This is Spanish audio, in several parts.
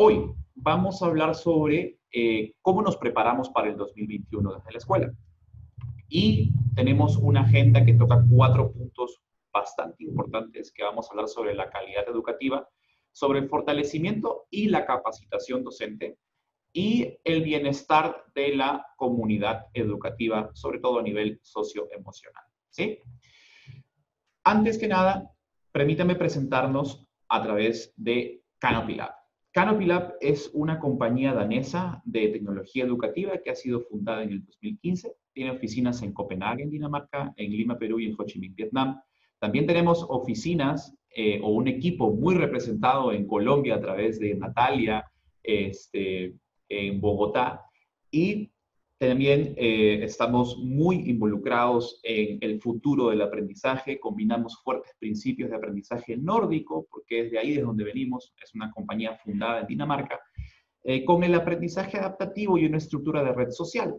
Hoy vamos a hablar sobre cómo nos preparamos para el 2021 desde la escuela. Y tenemos una agenda que toca 4 puntos bastante importantes que vamos a hablar sobre la calidad educativa, sobre el fortalecimiento y la capacitación docente y el bienestar de la comunidad educativa, sobre todo a nivel socioemocional, ¿sí? Antes que nada, permítame presentarnos a través de Canopy Lab. Canopy Lab es una compañía danesa de tecnología educativa que ha sido fundada en el 2015. Tiene oficinas en Copenhague, en Dinamarca, en Lima, Perú y en Ho Chi Minh, Vietnam. También tenemos oficinas o un equipo muy representado en Colombia a través de Natalia, en Bogotá. Y también estamos muy involucrados en el futuro del aprendizaje, combinamos fuertes principios de aprendizaje nórdico, porque es de ahí de donde venimos, es una compañía fundada en Dinamarca, con el aprendizaje adaptativo y una estructura de red social.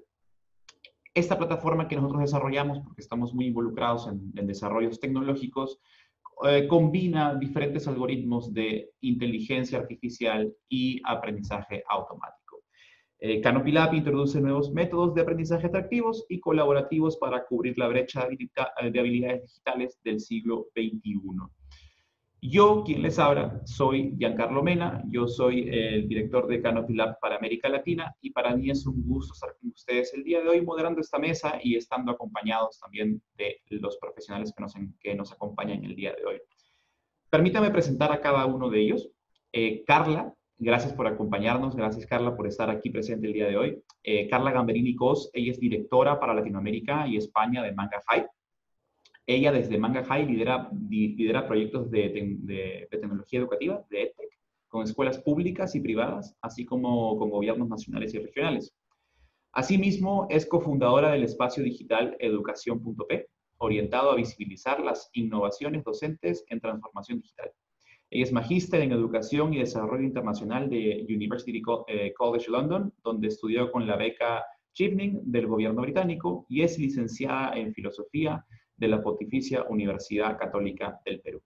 Esta plataforma que nosotros desarrollamos, porque estamos muy involucrados en desarrollos tecnológicos, combina diferentes algoritmos de inteligencia artificial y aprendizaje automático. Canopy Lab introduce nuevos métodos de aprendizaje atractivos y colaborativos para cubrir la brecha de habilidades digitales del siglo XXI. Yo, quien les habla, soy Giancarlo Mena, yo soy el director de Canopy Lab para América Latina y para mí es un gusto estar con ustedes el día de hoy moderando esta mesa y estando acompañados también de los profesionales que nos acompañan el día de hoy. Permítame presentar a cada uno de ellos. Carla, gracias por acompañarnos. Gracias, Carla, por estar aquí presente el día de hoy. Carla Gamberini Cos, ella es directora para Latinoamérica y España de Manga High. Ella desde Manga High lidera proyectos de tecnología educativa, de EdTech, con escuelas públicas y privadas, así como con gobiernos nacionales y regionales. Asimismo, es cofundadora del espacio digital Educación.p, orientado a visibilizar las innovaciones docentes en transformación digital. Ella es magíster en Educación y Desarrollo Internacional de University College London, donde estudió con la beca Chevening del gobierno británico y es licenciada en Filosofía de la Pontificia Universidad Católica del Perú.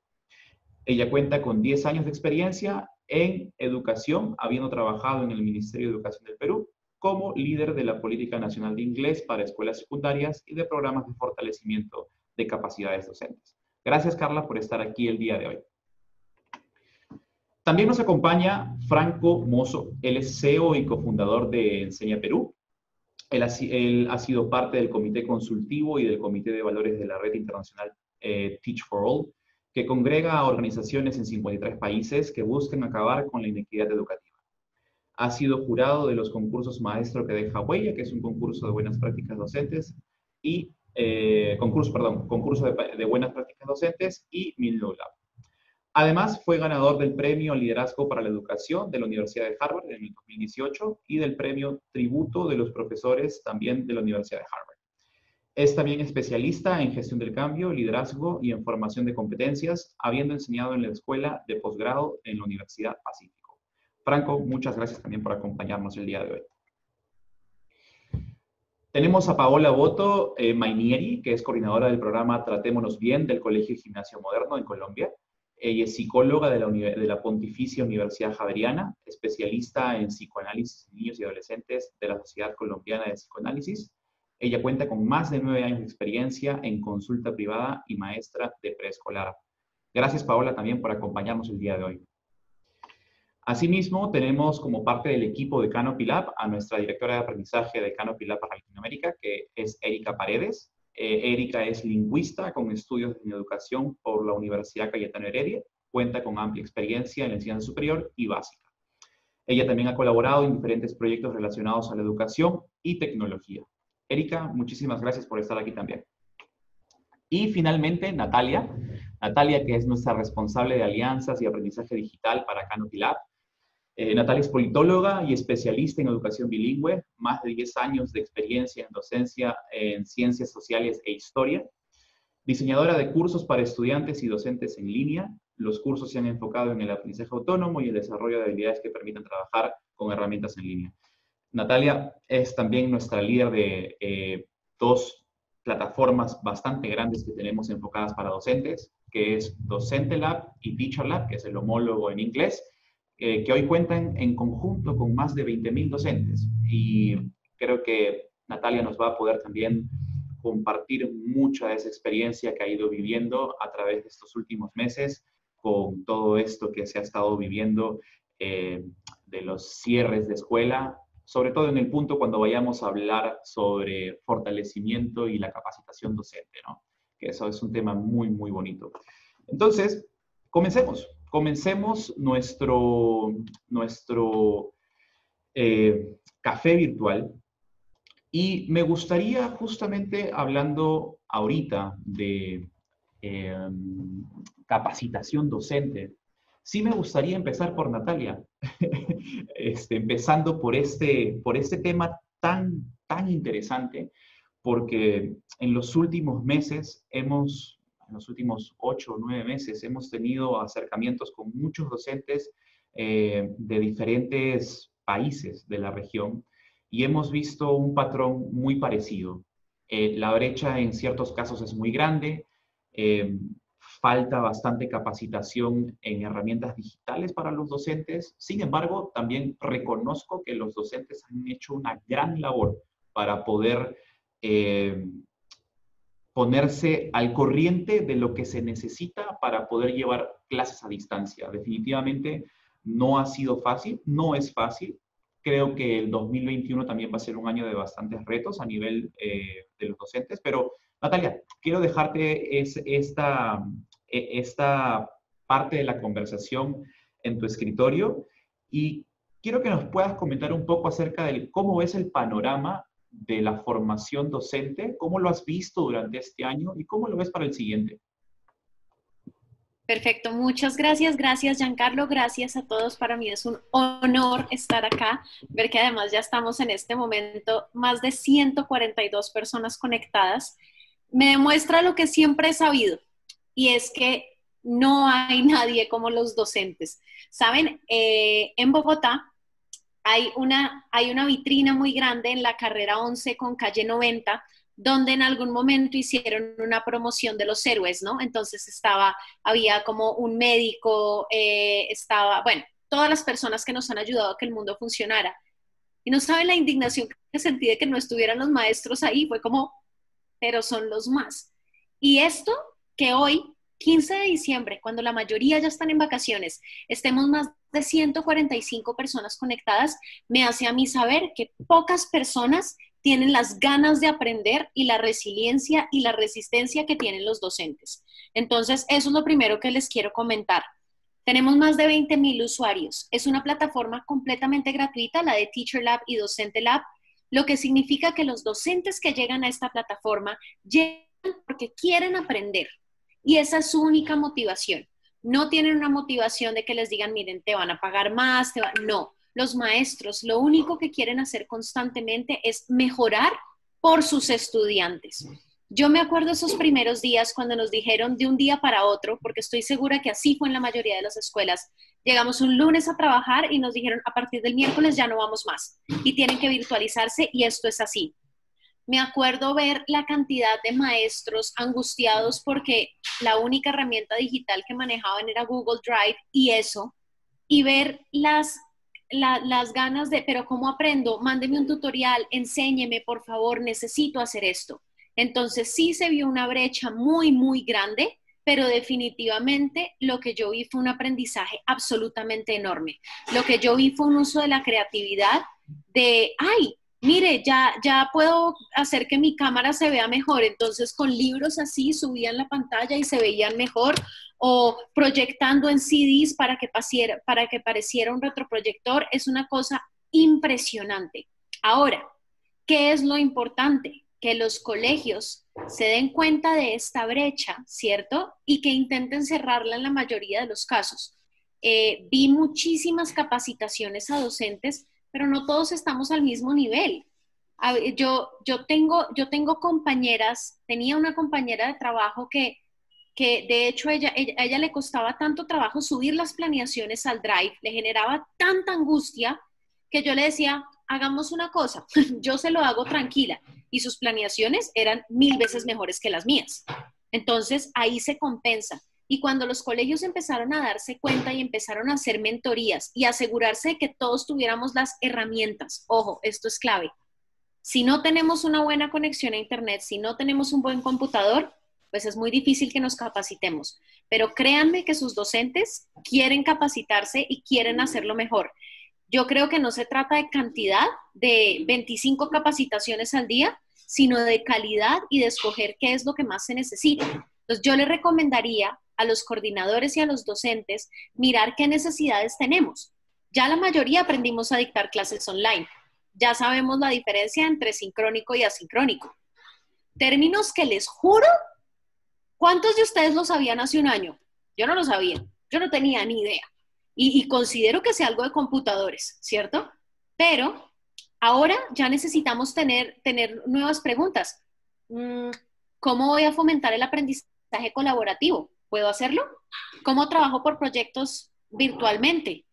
Ella cuenta con 10 años de experiencia en educación, habiendo trabajado en el Ministerio de Educación del Perú como líder de la Política Nacional de Inglés para Escuelas Secundarias y de programas de fortalecimiento de capacidades docentes. Gracias, Carla, por estar aquí el día de hoy. También nos acompaña Franco Mozo. Él es CEO y cofundador de Enseña Perú. Él ha sido parte del comité consultivo y del comité de valores de la red internacional Teach for All, que congrega a organizaciones en 53 países que buscan acabar con la inequidad educativa. Ha sido jurado de los concursos Maestro que deja huella, que es un concurso de buenas prácticas docentes, y concurso de buenas prácticas docentes y Millennium Lab. Además, fue ganador del Premio Liderazgo para la Educación de la Universidad de Harvard en el 2018 y del Premio Tributo de los Profesores también de la Universidad de Harvard. Es también especialista en gestión del cambio, liderazgo y en formación de competencias, habiendo enseñado en la Escuela de Posgrado en la Universidad Pacífico. Franco, muchas gracias también por acompañarnos el día de hoy. Tenemos a Paola Boto Mainieri, que es coordinadora del programa Tratémonos Bien del Colegio Gimnasio Moderno en Colombia. Ella es psicóloga de la Pontificia Universidad Javeriana, especialista en psicoanálisis de niños y adolescentes de la Sociedad Colombiana de Psicoanálisis. Ella cuenta con más de 9 años de experiencia en consulta privada y maestra de preescolar. Gracias, Paola, también por acompañarnos el día de hoy. Asimismo, tenemos como parte del equipo de Canopy Lab a nuestra directora de aprendizaje de Canopy Lab para Latinoamérica, que es Erika Paredes. Erika es lingüista con estudios en educación por la Universidad Cayetano Heredia. Cuenta con amplia experiencia en la enseñanza superior y básica. Ella también ha colaborado en diferentes proyectos relacionados a la educación y tecnología. Erika, muchísimas gracias por estar aquí también. Y finalmente, Natalia. Natalia, que es nuestra responsable de alianzas y aprendizaje digital para Canopy Lab. Natalia es politóloga y especialista en educación bilingüe, más de 10 años de experiencia en docencia en ciencias sociales e historia. Diseñadora de cursos para estudiantes y docentes en línea. Los cursos se han enfocado en el aprendizaje autónomo y el desarrollo de habilidades que permitan trabajar con herramientas en línea. Natalia es también nuestra líder de 2 plataformas bastante grandes que tenemos enfocadas para docentes, que es Docente Lab y Teacher Lab, que es el homólogo en inglés, que hoy cuentan en conjunto con más de 20.000 docentes. Y creo que Natalia nos va a poder también compartir mucha de esa experiencia que ha ido viviendo a través de estos últimos meses, con todo esto que se ha estado viviendo de los cierres de escuela, sobre todo en el punto cuando vayamos a hablar sobre fortalecimiento y la capacitación docente, ¿no? Que eso es un tema muy, muy bonito. Entonces, comencemos nuestro café virtual. Y me gustaría, justamente hablando ahorita de capacitación docente, sí me gustaría empezar por Natalia, empezando por este tema tan interesante, porque en los últimos meses en los últimos 8 o 9 meses, hemos tenido acercamientos con muchos docentes de diferentes países de la región y hemos visto un patrón muy parecido. La brecha en ciertos casos es muy grande, falta bastante capacitación en herramientas digitales para los docentes. Sin embargo, también reconozco que los docentes han hecho una gran labor para poder ponerse al corriente de lo que se necesita para poder llevar clases a distancia. Definitivamente no ha sido fácil, no es fácil. Creo que el 2021 también va a ser un año de bastantes retos a nivel de los docentes, pero Natalia, quiero dejarte esta parte de la conversación en tu escritorio y quiero que nos puedas comentar un poco acerca de cómo ves el panorama de la formación docente, cómo lo has visto durante este año y cómo lo ves para el siguiente. Perfecto, muchas gracias, gracias Giancarlo, gracias a todos, para mí es un honor estar acá, ver que además ya estamos en este momento más de 142 personas conectadas, me demuestra lo que siempre he sabido y es que no hay nadie como los docentes. Saben, en Bogotá hay una vitrina muy grande en la carrera 11 con calle 90, donde en algún momento hicieron una promoción de los héroes, ¿no? Entonces había como un médico, bueno, todas las personas que nos han ayudado a que el mundo funcionara. Y no saben la indignación que sentí de que no estuvieran los maestros ahí, fue como, pero son los más. Y esto que hoy, 15 de diciembre, cuando la mayoría ya están en vacaciones, estemos más de 145 personas conectadas, me hace a mí saber que pocas personas tienen las ganas de aprender y la resiliencia y la resistencia que tienen los docentes. Entonces, eso es lo primero que les quiero comentar. Tenemos más de 20,000 usuarios. Es una plataforma completamente gratuita, la de Teacher Lab y Docente Lab, lo que significa que los docentes que llegan a esta plataforma llegan porque quieren aprender. Y esa es su única motivación. No tienen una motivación de que les digan, miren, te van a pagar más, no. Los maestros lo único que quieren hacer constantemente es mejorar por sus estudiantes. Yo me acuerdo esos primeros días cuando nos dijeron de un día para otro, porque estoy segura que así fue en la mayoría de las escuelas. Llegamos un lunes a trabajar y nos dijeron, a partir del miércoles ya no vamos más y tienen que virtualizarse y esto es así. Me acuerdo ver la cantidad de maestros angustiados porque la única herramienta digital que manejaban era Google Drive y ver las ganas de, pero ¿cómo aprendo? Mándeme un tutorial, enséñeme, por favor, necesito hacer esto. Entonces sí se vio una brecha muy, muy grande, pero definitivamente lo que yo vi fue un aprendizaje absolutamente enorme. Lo que yo vi fue un uso de la creatividad de, ay, mire, ya puedo hacer que mi cámara se vea mejor. Entonces con libros así subían la pantalla y se veían mejor, o proyectando en CDs para que pareciera un retroproyector. Es una cosa impresionante. Ahora, ¿qué es lo importante? Que los colegios se den cuenta de esta brecha, ¿cierto? Y que intenten cerrarla en la mayoría de los casos. Vi muchísimas capacitaciones a docentes, pero no todos estamos al mismo nivel. Yo tengo compañeras, tenía una compañera de trabajo que de hecho a ella le costaba tanto trabajo subir las planeaciones al Drive, le generaba tanta angustia que yo le decía, hagamos una cosa, yo se lo hago tranquila, y sus planeaciones eran 1000 veces mejores que las mías. Entonces ahí se compensa. Y cuando los colegios empezaron a darse cuenta y empezaron a hacer mentorías y asegurarse de que todos tuviéramos las herramientas, ojo, esto es clave. Si no tenemos una buena conexión a Internet, si no tenemos un buen computador, pues es muy difícil que nos capacitemos. Pero créanme que sus docentes quieren capacitarse y quieren hacerlo mejor. Yo creo que no se trata de cantidad, de 25 capacitaciones al día, sino de calidad y de escoger qué es lo que más se necesita. Entonces, yo le recomendaría a los coordinadores y a los docentes mirar qué necesidades tenemos. Ya la mayoría aprendimos a dictar clases online. Ya sabemos la diferencia entre sincrónico y asincrónico. Términos que les juro, ¿cuántos de ustedes lo sabían hace un año? Yo no lo sabía, yo no tenía ni idea. Y considero que sea algo de computadores, ¿cierto? Pero ahora ya necesitamos tener nuevas preguntas. ¿Cómo voy a fomentar el aprendizaje colaborativo? ¿Puedo hacerlo? ¿Cómo trabajo por proyectos virtualmente?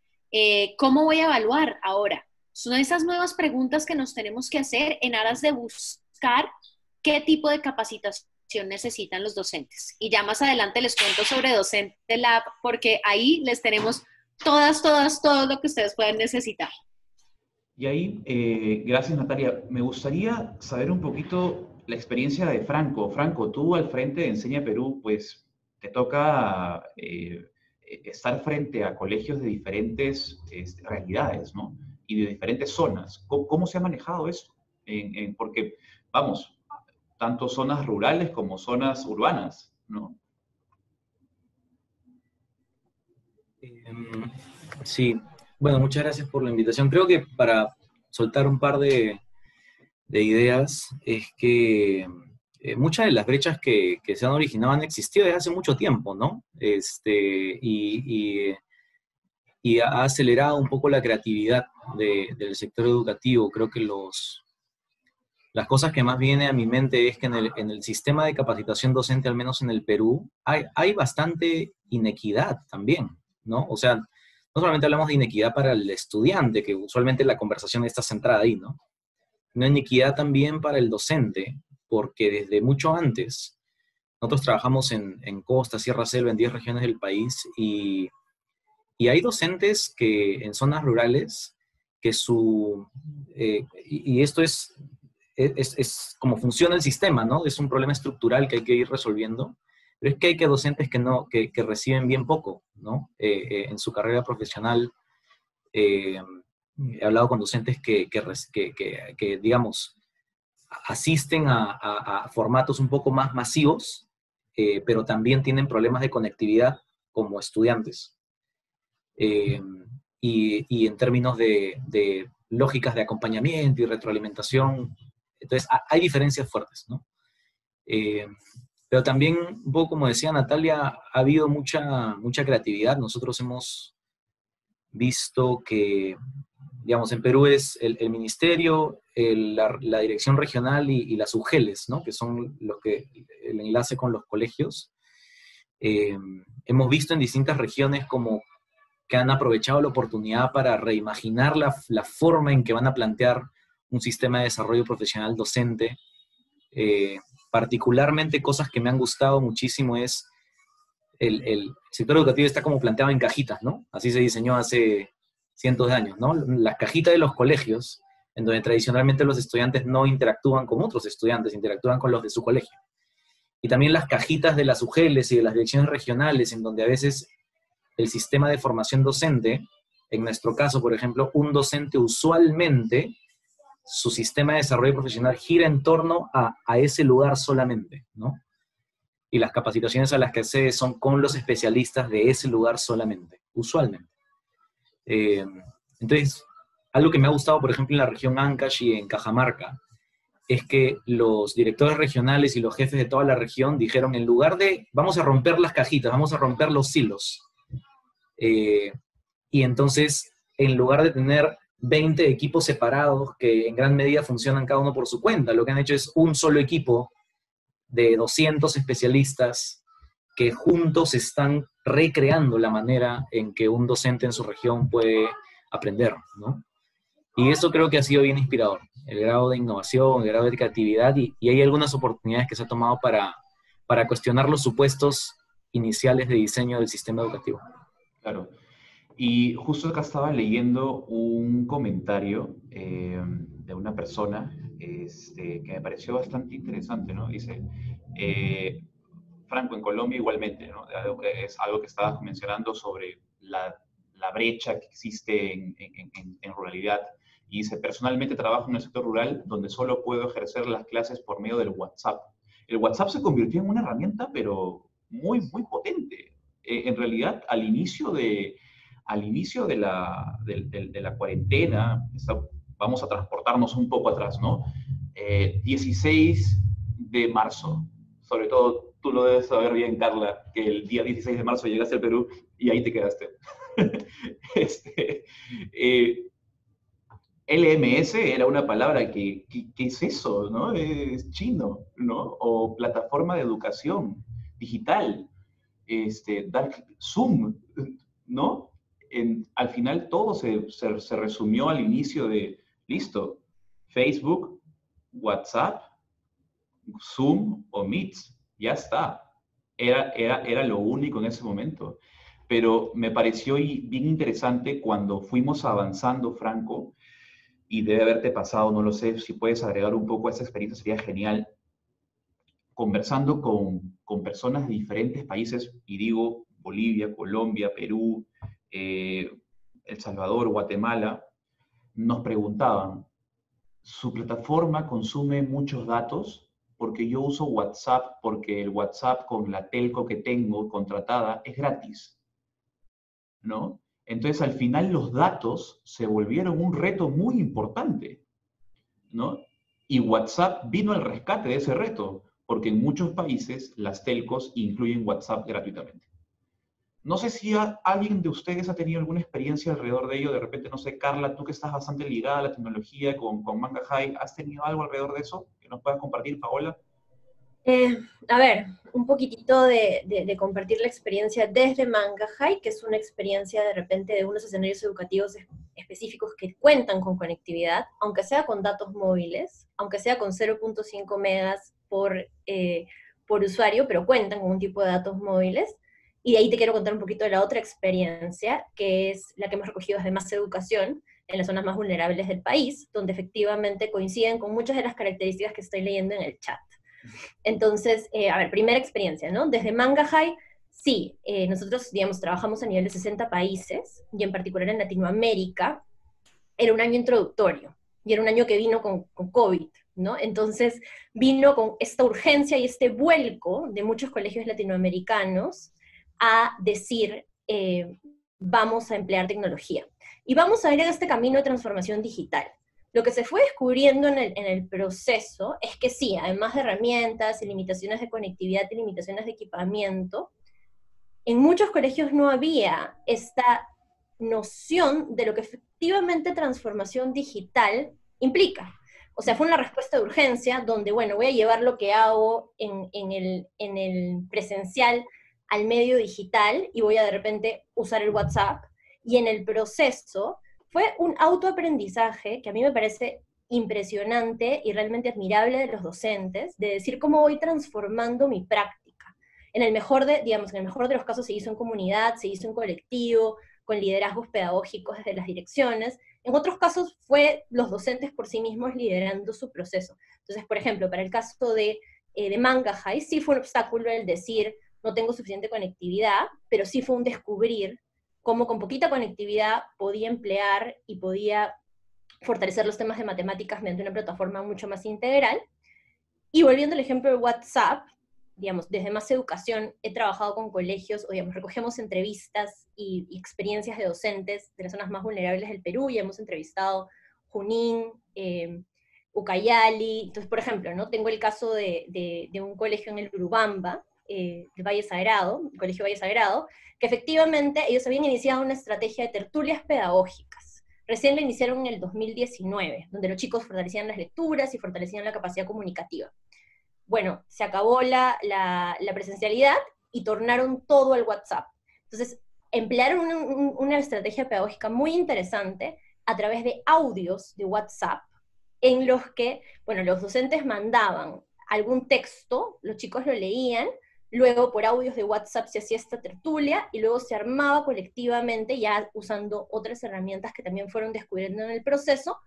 ¿Cómo voy a evaluar ahora? Son esas nuevas preguntas que nos tenemos que hacer en aras de buscar qué tipo de capacitación necesitan los docentes. Y ya más adelante les cuento sobre Docente Lab, porque ahí les tenemos todo lo que ustedes pueden necesitar. Y ahí, gracias Natalia, me gustaría saber un poquito la experiencia de Franco. Franco, tú al frente de Enseña Perú, pues te toca estar frente a colegios de diferentes realidades, ¿no? Y de diferentes zonas. ¿Cómo se ha manejado esto? Porque, vamos, tanto zonas rurales como zonas urbanas, ¿no? Sí, bueno, muchas gracias por la invitación. Creo que para soltar un par de ideas es que muchas de las brechas que se han originado han existido desde hace mucho tiempo, ¿no? Y ha acelerado un poco la creatividad del sector educativo. Creo que las cosas que más viene a mi mente es que en el sistema de capacitación docente, al menos en el Perú, hay bastante inequidad también, ¿no? O sea, no solamente hablamos de inequidad para el estudiante, que usualmente la conversación está centrada ahí, ¿no? Sino inequidad también para el docente, porque desde mucho antes, nosotros trabajamos en Costa, Sierra, Selva, en 10 regiones del país, y hay docentes que en zonas rurales, que y esto es como funciona el sistema, ¿no? Es un problema estructural que hay que ir resolviendo, pero es que hay docentes que reciben bien poco, ¿no? En su carrera profesional. He hablado con docentes que digamos, asisten a formatos un poco más masivos, pero también tienen problemas de conectividad como estudiantes. Y en términos de lógicas de acompañamiento y retroalimentación, entonces hay diferencias fuertes, ¿no? Pero también, un poco como decía Natalia, ha habido mucha creatividad. Nosotros hemos visto que, digamos, en Perú es el ministerio, la dirección regional y las UGELES, ¿no? Que son el enlace con los colegios. Hemos visto en distintas regiones como que han aprovechado la oportunidad para reimaginar la forma en que van a plantear un sistema de desarrollo profesional docente. Particularmente cosas que me han gustado muchísimo es el sector educativo está como planteado en cajitas, ¿no? Así se diseñó hace cientos de años, ¿no? Las cajitas de los colegios, en donde tradicionalmente los estudiantes no interactúan con otros estudiantes, interactúan con los de su colegio. Y también las cajitas de las UGELES y de las direcciones regionales, en donde a veces el sistema de formación docente, en nuestro caso, por ejemplo, un docente usualmente, su sistema de desarrollo profesional gira en torno a ese lugar solamente, ¿no? Y las capacitaciones a las que accede son con los especialistas de ese lugar solamente, usualmente. Entonces, algo que me ha gustado, por ejemplo, en la región Ancash y en Cajamarca, es que los directores regionales y los jefes de toda la región dijeron, en lugar de, vamos a romper las cajitas, vamos a romper los silos. Y entonces, en lugar de tener 20 equipos separados que en gran medida funcionan cada uno por su cuenta, lo que han hecho es un solo equipo de 200 especialistas que juntos están recreando la manera en que un docente en su región puede aprender, ¿no? Y eso creo que ha sido bien inspirador, el grado de innovación, el grado de creatividad, y hay algunas oportunidades que se ha tomado para cuestionar los supuestos iniciales de diseño del sistema educativo. Claro. Y justo acá estaba leyendo un comentario de una persona que me pareció bastante interesante, ¿no? Dice, Franco, en Colombia igualmente, ¿no? Es algo que estabas mencionando sobre la brecha que existe en ruralidad. Y dice, personalmente trabajo en el sector rural donde solo puedo ejercer las clases por medio del WhatsApp. El WhatsApp se convirtió en una herramienta, pero muy, muy potente. En realidad, al inicio de la cuarentena, vamos a transportarnos un poco atrás, ¿no? 16 de marzo, sobre todo tú lo debes saber bien, Carla, que el día 16 de marzo llegaste al Perú y ahí te quedaste. LMS era una palabra ¿qué es eso? ¿No? Es chino, ¿no? O plataforma de educación digital, Zoom, ¿no? Al final todo se resumió al inicio de, listo, Facebook, WhatsApp, Zoom o Meet, ya está. Era lo único en ese momento. Pero me pareció bien interesante cuando fuimos avanzando, Franco, y debe haberte pasado, no lo sé, si puedes agregar un poco a esa experiencia sería genial, conversando con personas de diferentes países, y digo Bolivia, Colombia, Perú, El Salvador, Guatemala, nos preguntaban, ¿su plataforma consume muchos datos? Porque yo uso WhatsApp, porque el WhatsApp con la telco que tengo contratada es gratis, ¿no? Entonces, al final, los datos se volvieron un reto muy importante, ¿no? Y WhatsApp vino al rescate de ese reto, porque en muchos países las telcos incluyen WhatsApp gratuitamente. No sé si alguien de ustedes ha tenido alguna experiencia alrededor de ello. De repente, no sé, Carla, tú que estás bastante ligada a la tecnología con Manga High, ¿has tenido algo alrededor de eso que nos puedas compartir, Paola? A ver, un poquitito de compartir la experiencia desde Manga High, que es una experiencia de repente de unos escenarios educativos específicos que cuentan con conectividad, aunque sea con datos móviles, aunque sea con 0.5 megas por usuario, pero cuentan con un tipo de datos móviles. Y de ahí te quiero contar un poquito de la otra experiencia, que es la que hemos recogido desde Más Educación, en las zonas más vulnerables del país, donde efectivamente coinciden con muchas de las características que estoy leyendo en el chat. Entonces, a ver, primera experiencia, ¿no? Desde Manga High, sí, nosotros, digamos, trabajamos a nivel de 60 países, y en particular en Latinoamérica, era un año introductorio, y era un año que vino con COVID, ¿no? Entonces, vino con esta urgencia y este vuelco de muchos colegios latinoamericanos a decir, vamos a emplear tecnología. Y vamos a ir en este camino de transformación digital. Lo que se fue descubriendo en el proceso es que sí, además de herramientas y limitaciones de conectividad y limitaciones de equipamiento, en muchos colegios no había esta noción de lo que efectivamente transformación digital implica. O sea, fue una respuesta de urgencia donde, bueno, voy a llevar lo que hago en el presencial al medio digital y voy a de repente usar el WhatsApp, y en el proceso fue un autoaprendizaje que a mí me parece impresionante y realmente admirable de los docentes, de decir cómo voy transformando mi práctica. En el mejor de los casos se hizo en comunidad, se hizo en colectivo, con liderazgos pedagógicos desde las direcciones. En otros casos fue los docentes por sí mismos liderando su proceso. Entonces, por ejemplo, para el caso de Manga High, sí fue un obstáculo el decir, no tengo suficiente conectividad, pero sí fue un descubrir cómo con poquita conectividad podía emplear y podía fortalecer los temas de matemáticas mediante una plataforma mucho más integral. Y volviendo al ejemplo de WhatsApp, digamos, desde Más Educación he trabajado con colegios, o digamos, recogemos entrevistas y experiencias de docentes de las zonas más vulnerables del Perú, y hemos entrevistado Junín, Ucayali. Entonces, por ejemplo, ¿no? Tengo el caso de un colegio en el Urubamba, el Valle Sagrado, el Colegio Valle Sagrado, que efectivamente ellos habían iniciado una estrategia de tertulias pedagógicas. Recién la iniciaron en el 2019, donde los chicos fortalecían las lecturas y fortalecían la capacidad comunicativa. Bueno, se acabó la presencialidad y tornaron todo al WhatsApp. Entonces, emplearon una estrategia pedagógica muy interesante a través de audios de WhatsApp, en los que, bueno, los docentes mandaban algún texto, los chicos lo leían, luego por audios de WhatsApp se hacía esta tertulia, y luego se armaba colectivamente, ya usando otras herramientas que también fueron descubriendo en el proceso,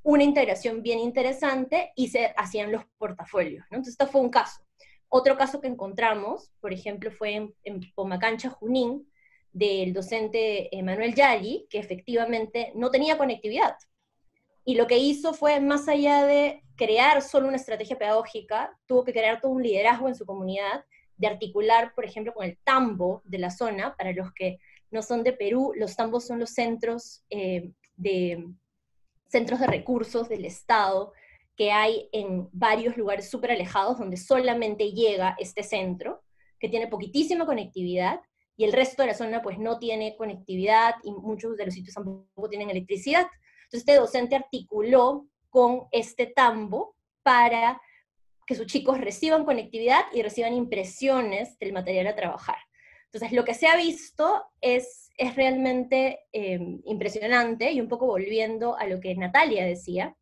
una integración bien interesante, y se hacían los portafolios, ¿no? Entonces, este fue un caso. Otro caso que encontramos, por ejemplo, fue en Pomacancha, Junín, del docente Manuel Yali, que efectivamente no tenía conectividad. Y lo que hizo fue, más allá de crear solo una estrategia pedagógica, tuvo que crear todo un liderazgo en su comunidad, de articular, por ejemplo, con el tambo de la zona. Para los que no son de Perú, los tambos son los centros de recursos del Estado que hay en varios lugares súper alejados, donde solamente llega este centro, que tiene poquitísima conectividad, y el resto de la zona pues no tiene conectividad, y muchos de los sitios tampoco tienen electricidad. Entonces este docente articuló con este tambo para que sus chicos reciban conectividad y reciban impresiones del material a trabajar. Entonces, lo que se ha visto es realmente impresionante, y un poco volviendo a lo que Natalia decía,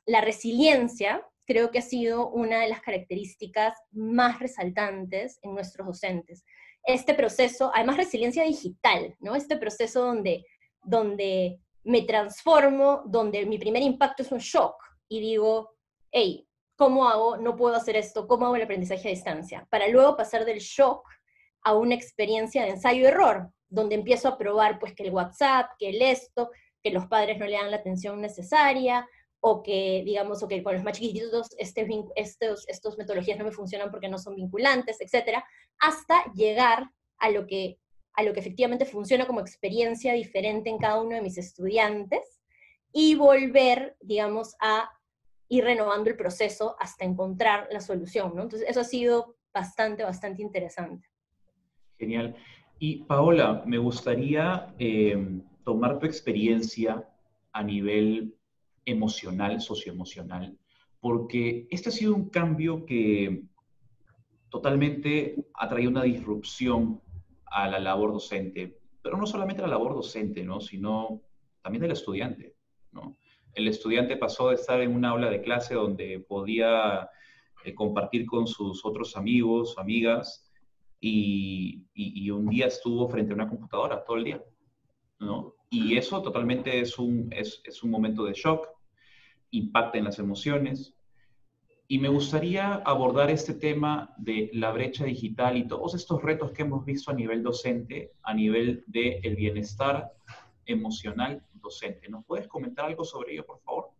la resiliencia creo que ha sido una de las características más resaltantes en nuestros docentes. Este proceso, además resiliencia digital, ¿no? Este proceso donde me transformo, donde mi primer impacto es un shock, y digo, hey, ¿cómo hago? No puedo hacer esto, ¿cómo hago el aprendizaje a distancia? Para luego pasar del shock a una experiencia de ensayo-error, donde empiezo a probar pues que el WhatsApp, que el esto, que los padres no le dan la atención necesaria, o que, digamos, o que con los más chiquititos estos metodologías no me funcionan porque no son vinculantes, etc., hasta llegar a lo que efectivamente funciona como experiencia diferente en cada uno de mis estudiantes, y volver, digamos, a ir renovando el proceso hasta encontrar la solución, ¿no? Entonces eso ha sido bastante, bastante interesante. Genial. Y Paola, me gustaría tomar tu experiencia a nivel emocional, socioemocional, porque este ha sido un cambio que totalmente ha traído una disrupción a la labor docente, pero no solamente a la labor docente, ¿no? Sino también del estudiante, ¿no? El estudiante pasó de estar en un aula de clase donde podía compartir con sus otros amigos, amigas, y un día estuvo frente a una computadora todo el día, ¿no? Y eso totalmente es un momento de shock, impacta en las emociones. Y me gustaría abordar este tema de la brecha digital y todos estos retos que hemos visto a nivel docente, a nivel del bienestar emocional docente. ¿Nos puedes comentar algo sobre ello, por favor?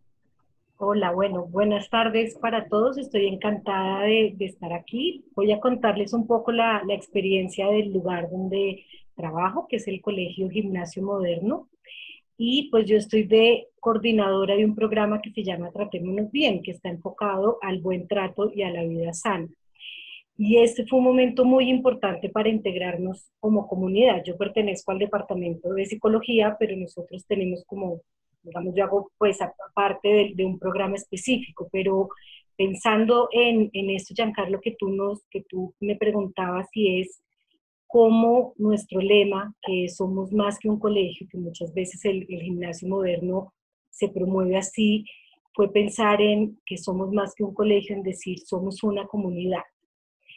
Hola, bueno, buenas tardes para todos. Estoy encantada de estar aquí. Voy a contarles un poco la experiencia del lugar donde trabajo, que es el Colegio Gimnasio Moderno. Y pues yo estoy de coordinadora de un programa que se llama Tratémonos Bien, que está enfocado al buen trato y a la vida sana. Y este fue un momento muy importante para integrarnos como comunidad. Yo pertenezco al departamento de psicología, pero nosotros tenemos como, digamos, yo hago pues aparte de un programa específico, pero pensando en esto, Giancarlo, que tú me preguntabas, si es como nuestro lema, que somos más que un colegio, que muchas veces el gimnasio moderno se promueve así, fue pensar en que somos más que un colegio, en decir somos una comunidad,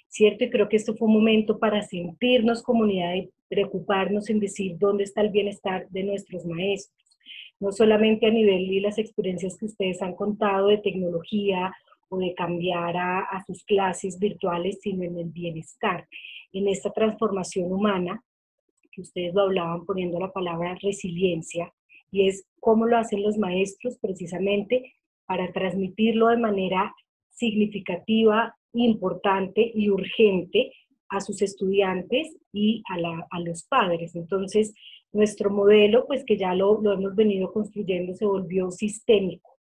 ¿cierto? Y creo que esto fue un momento para sentirnos comunidad y preocuparnos en decir dónde está el bienestar de nuestros maestros, no solamente a nivel de las experiencias que ustedes han contado de tecnología o de cambiar a sus clases virtuales, sino en el bienestar, en esta transformación humana, que ustedes lo hablaban poniendo la palabra resiliencia, y es cómo lo hacen los maestros precisamente para transmitirlo de manera significativa, importante y urgente a sus estudiantes y a los padres. Entonces, nuestro modelo, pues que ya lo hemos venido construyendo, se volvió sistémico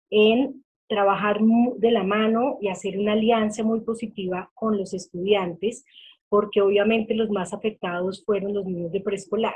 en trabajar de la mano y hacer una alianza muy positiva con los estudiantes, porque obviamente los más afectados fueron los niños de preescolar,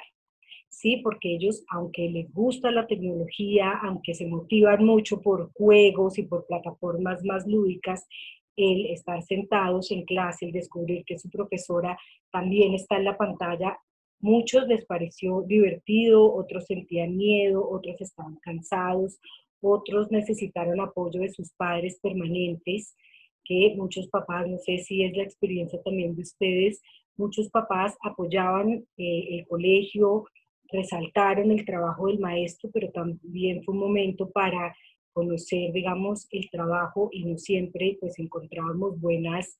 ¿sí? Porque ellos, aunque les gusta la tecnología, aunque se motivan mucho por juegos y por plataformas más lúdicas, el estar sentados en clase, el descubrir que su profesora también está en la pantalla, muchos les pareció divertido, otros sentían miedo, otros estaban cansados, otros necesitaron apoyo de sus padres permanentes, que muchos papás, no sé si es la experiencia también de ustedes, muchos papás apoyaban el colegio, resaltaron el trabajo del maestro, pero también fue un momento para conocer, digamos, el trabajo y no siempre pues encontrábamos buenas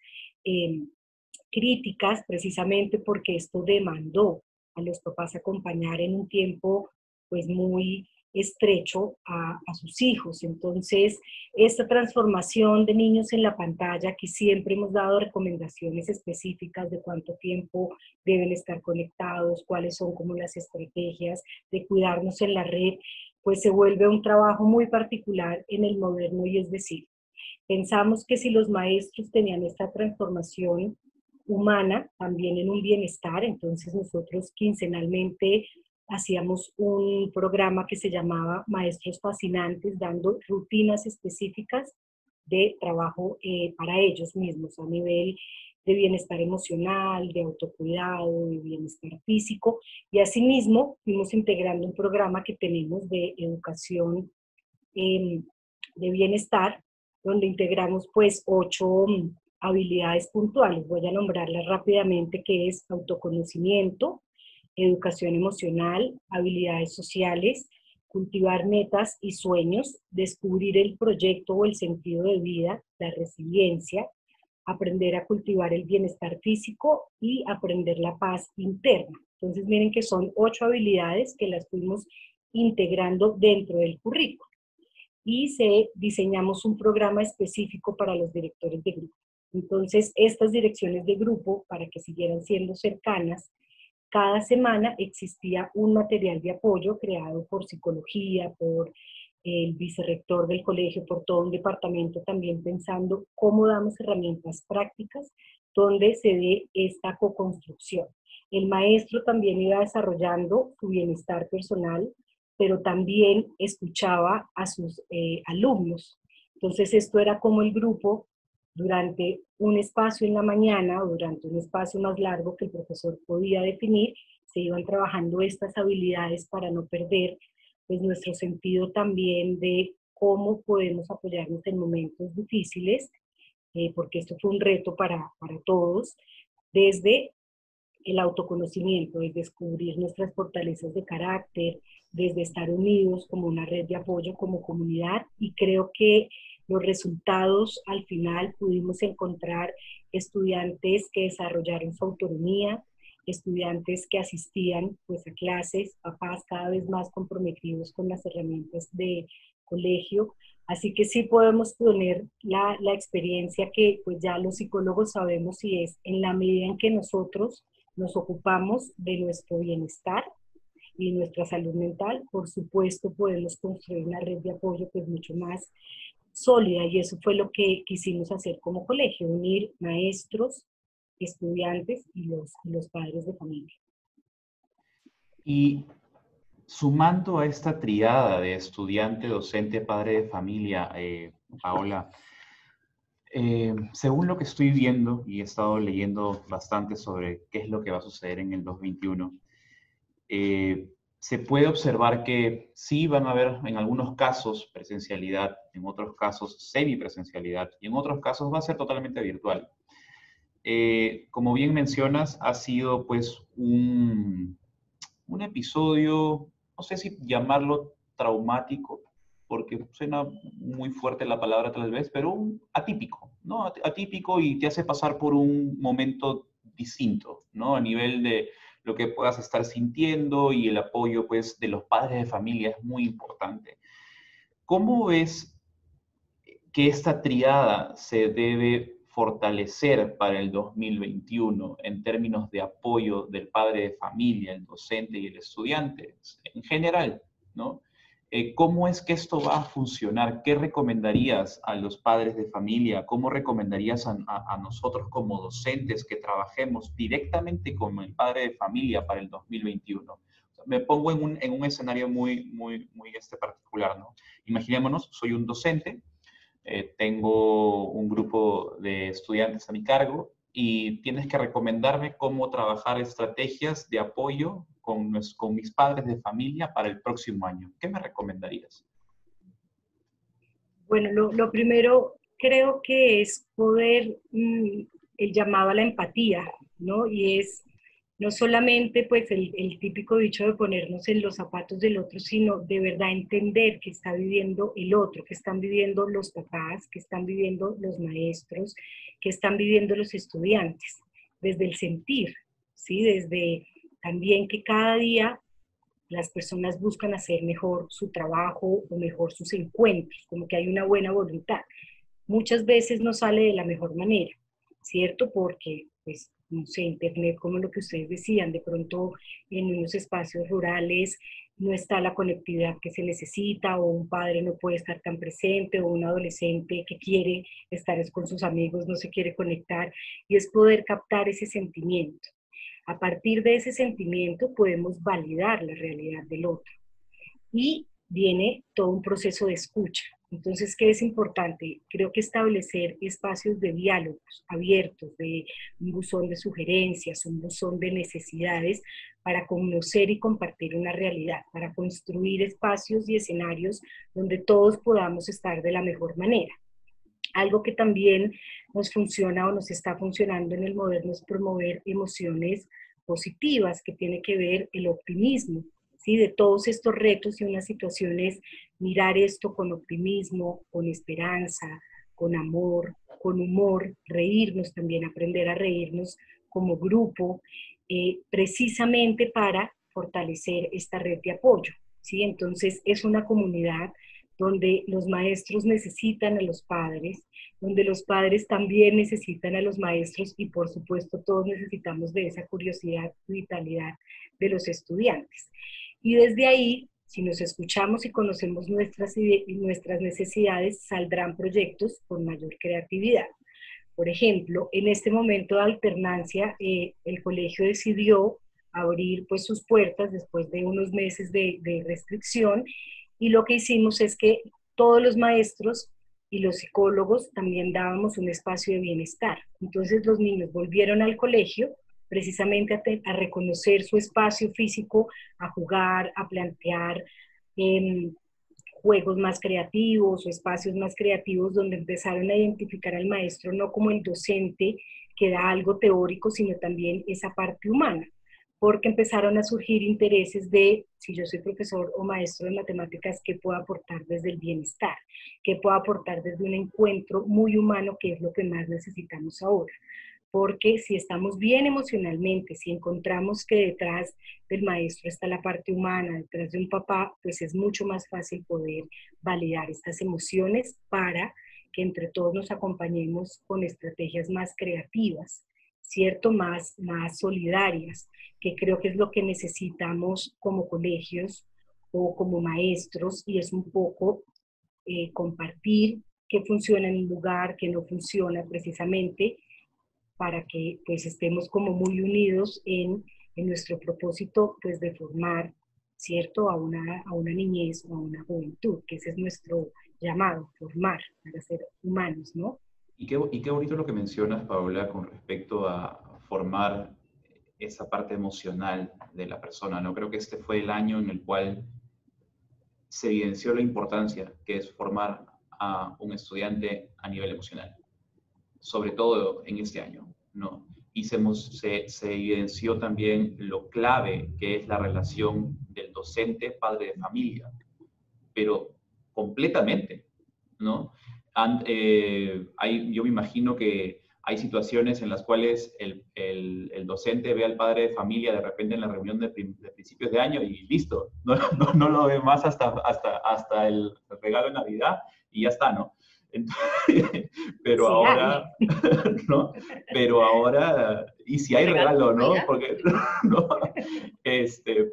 críticas, precisamente porque esto demandó a los papás acompañar en un tiempo pues muy estrecho a sus hijos. Entonces, esta transformación de niños en la pantalla, que siempre hemos dado recomendaciones específicas de cuánto tiempo deben estar conectados, cuáles son como las estrategias de cuidarnos en la red, pues se vuelve un trabajo muy particular en el moderno, y es decir, pensamos que si los maestros tenían esta transformación humana, también en un bienestar, entonces nosotros quincenalmente hacíamos un programa que se llamaba Maestros Fascinantes, dando rutinas específicas de trabajo para ellos mismos a nivel de bienestar emocional, de autocuidado, de bienestar físico, y asimismo fuimos integrando un programa que tenemos de educación de bienestar, donde integramos pues 8 habilidades puntuales. Voy a nombrarlas rápidamente, que es autoconocimiento, educación emocional, habilidades sociales, cultivar metas y sueños, descubrir el proyecto o el sentido de vida, la resiliencia, aprender a cultivar el bienestar físico y aprender la paz interna. Entonces miren que son 8 habilidades que las fuimos integrando dentro del currículo. Y diseñamos un programa específico para los directores de grupo. Entonces, estas direcciones de grupo, para que siguieran siendo cercanas, cada semana existía un material de apoyo creado por psicología, por el vicerrector del colegio, por todo un departamento, también pensando cómo damos herramientas prácticas donde se dé esta co-construcción. El maestro también iba desarrollando su bienestar personal, pero también escuchaba a sus alumnos. Entonces esto era como el grupo, durante un espacio en la mañana o durante un espacio más largo que el profesor podía definir, se iban trabajando estas habilidades para no perder pues nuestro sentido también de cómo podemos apoyarnos en momentos difíciles, porque esto fue un reto para todos, desde el autoconocimiento, es descubrir nuestras fortalezas de carácter, desde estar unidos como una red de apoyo, como comunidad, y creo que los resultados al final pudimos encontrar estudiantes que desarrollaron su autonomía, estudiantes que asistían pues a clases, papás cada vez más comprometidos con las herramientas de colegio. Así que sí podemos tener la experiencia que pues ya los psicólogos sabemos, y es en la medida en que nosotros nos ocupamos de nuestro bienestar y nuestra salud mental, por supuesto podemos construir una red de apoyo pues mucho más sólida, y eso fue lo que quisimos hacer como colegio, unir maestros, estudiantes y los padres de familia. Y sumando a esta triada de estudiante, docente, padre de familia, Paola, según lo que estoy viendo y he estado leyendo bastante sobre qué es lo que va a suceder en el 2021, se puede observar que sí van a haber en algunos casos presencialidad, en otros casos semipresencialidad y en otros casos va a ser totalmente virtual. Como bien mencionas, ha sido pues un episodio, no sé si llamarlo traumático, porque suena muy fuerte la palabra tal vez, pero atípico, ¿no? Atípico, y te hace pasar por un momento distinto, ¿no? A nivel de lo que puedas estar sintiendo, y el apoyo pues de los padres de familia es muy importante. ¿Cómo ves que esta triada se debe fortalecer para el 2021 en términos de apoyo del padre de familia, el docente y el estudiante en general, ¿no? ¿Cómo es que esto va a funcionar? ¿Qué recomendarías a los padres de familia? ¿Cómo recomendarías a nosotros como docentes que trabajemos directamente con el padre de familia para el 2021? Me pongo en un escenario muy particular, ¿no? Imaginémonos, soy un docente, tengo un grupo de estudiantes a mi cargo y tienes que recomendarme cómo trabajar estrategias de apoyo con mis padres de familia para el próximo año. ¿Qué me recomendarías? Bueno, lo primero creo que es poder, el llamado a la empatía, ¿no? Y es no solamente pues el típico dicho de ponernos en los zapatos del otro, sino de verdad entender que está viviendo el otro, que están viviendo los papás, que están viviendo los maestros, que están viviendo los estudiantes, desde el sentir, ¿sí? Desde también que cada día las personas buscan hacer mejor su trabajo o mejor sus encuentros, como que hay una buena voluntad. Muchas veces no sale de la mejor manera, ¿cierto? Porque, pues, no sé, Internet, como lo que ustedes decían, de pronto en unos espacios rurales no está la conectividad que se necesita, o un padre no puede estar tan presente, o un adolescente que quiere estar con sus amigos no se quiere conectar, y es poder captar ese sentimiento. A partir de ese sentimiento podemos validar la realidad del otro. Y viene todo un proceso de escucha. Entonces, ¿qué es importante? Creo que establecer espacios de diálogos abiertos, de un buzón de sugerencias, un buzón de necesidades para conocer y compartir una realidad, para construir espacios y escenarios donde todos podamos estar de la mejor manera. Algo que también nos funciona o nos está funcionando en el moderno es promover emociones positivas, que tiene que ver el optimismo, ¿sí? De todos estos retos y unas situaciones, mirar esto con optimismo, con esperanza, con amor, con humor, reírnos también, aprender a reírnos como grupo, precisamente para fortalecer esta red de apoyo, ¿sí? Entonces es una comunidad donde los maestros necesitan a los padres, donde los padres también necesitan a los maestros, y por supuesto todos necesitamos de esa curiosidad y vitalidad de los estudiantes. Y desde ahí, si nos escuchamos y conocemos nuestras necesidades, saldrán proyectos con mayor creatividad. Por ejemplo, en este momento de alternancia, el colegio decidió abrir pues sus puertas después de unos meses de restricción, y lo que hicimos es que todos los maestros y los psicólogos también dábamos un espacio de bienestar. Entonces los niños volvieron al colegio precisamente a reconocer su espacio físico, a jugar, a plantear juegos más creativos o espacios más creativos, donde empezaron a identificar al maestro no como el docente que da algo teórico, sino también esa parte humana, porque empezaron a surgir intereses de, si yo soy profesor o maestro de matemáticas, ¿qué puedo aportar desde el bienestar? ¿Qué puedo aportar desde un encuentro muy humano, que es lo que más necesitamos ahora? Porque si estamos bien emocionalmente, si encontramos que detrás del maestro está la parte humana, detrás de un papá, pues es mucho más fácil poder validar estas emociones para que entre todos nos acompañemos con estrategias más creativas, ¿cierto? Más solidarias, que creo que es lo que necesitamos como colegios o como maestros, y es un poco compartir qué funciona en un lugar, qué no funciona, precisamente para que pues estemos como muy unidos en nuestro propósito pues de formar, ¿cierto? A una niñez o a una juventud, que ese es nuestro llamado, formar para ser humanos, ¿no? Y qué bonito lo que mencionas, Paola, con respecto a formar esa parte emocional de la persona, ¿no? Creo que este fue el año en el cual se evidenció la importancia que es formar a un estudiante a nivel emocional, sobre todo en este año, ¿no? Y se evidenció también lo clave que es la relación del docente, padre de familia, pero completamente, ¿no? Yo me imagino que hay situaciones en las cuales el docente ve al padre de familia de repente en la reunión de principios de año y listo, no lo ve más hasta el regalo de Navidad y ya está, ¿no? Entonces, pero sí, ahora, ¿no? Pero ahora, y si hay regalo, ¿no? Porque, ¿no?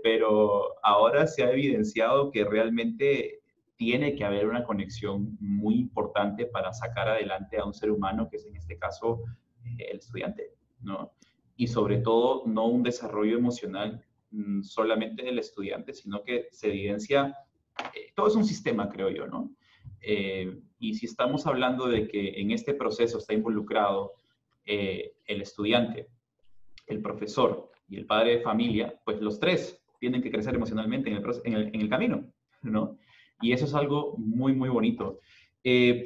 Pero ahora se ha evidenciado que realmente tiene que haber una conexión muy importante para sacar adelante a un ser humano, que es en este caso el estudiante, ¿no? Y sobre todo, no un desarrollo emocional solamente del estudiante, sino que se evidencia, todo es un sistema, creo yo, ¿no? Y si estamos hablando de que en este proceso está involucrado el estudiante, el profesor y el padre de familia, pues los tres tienen que crecer emocionalmente en el camino, ¿no? Y eso es algo muy, muy bonito.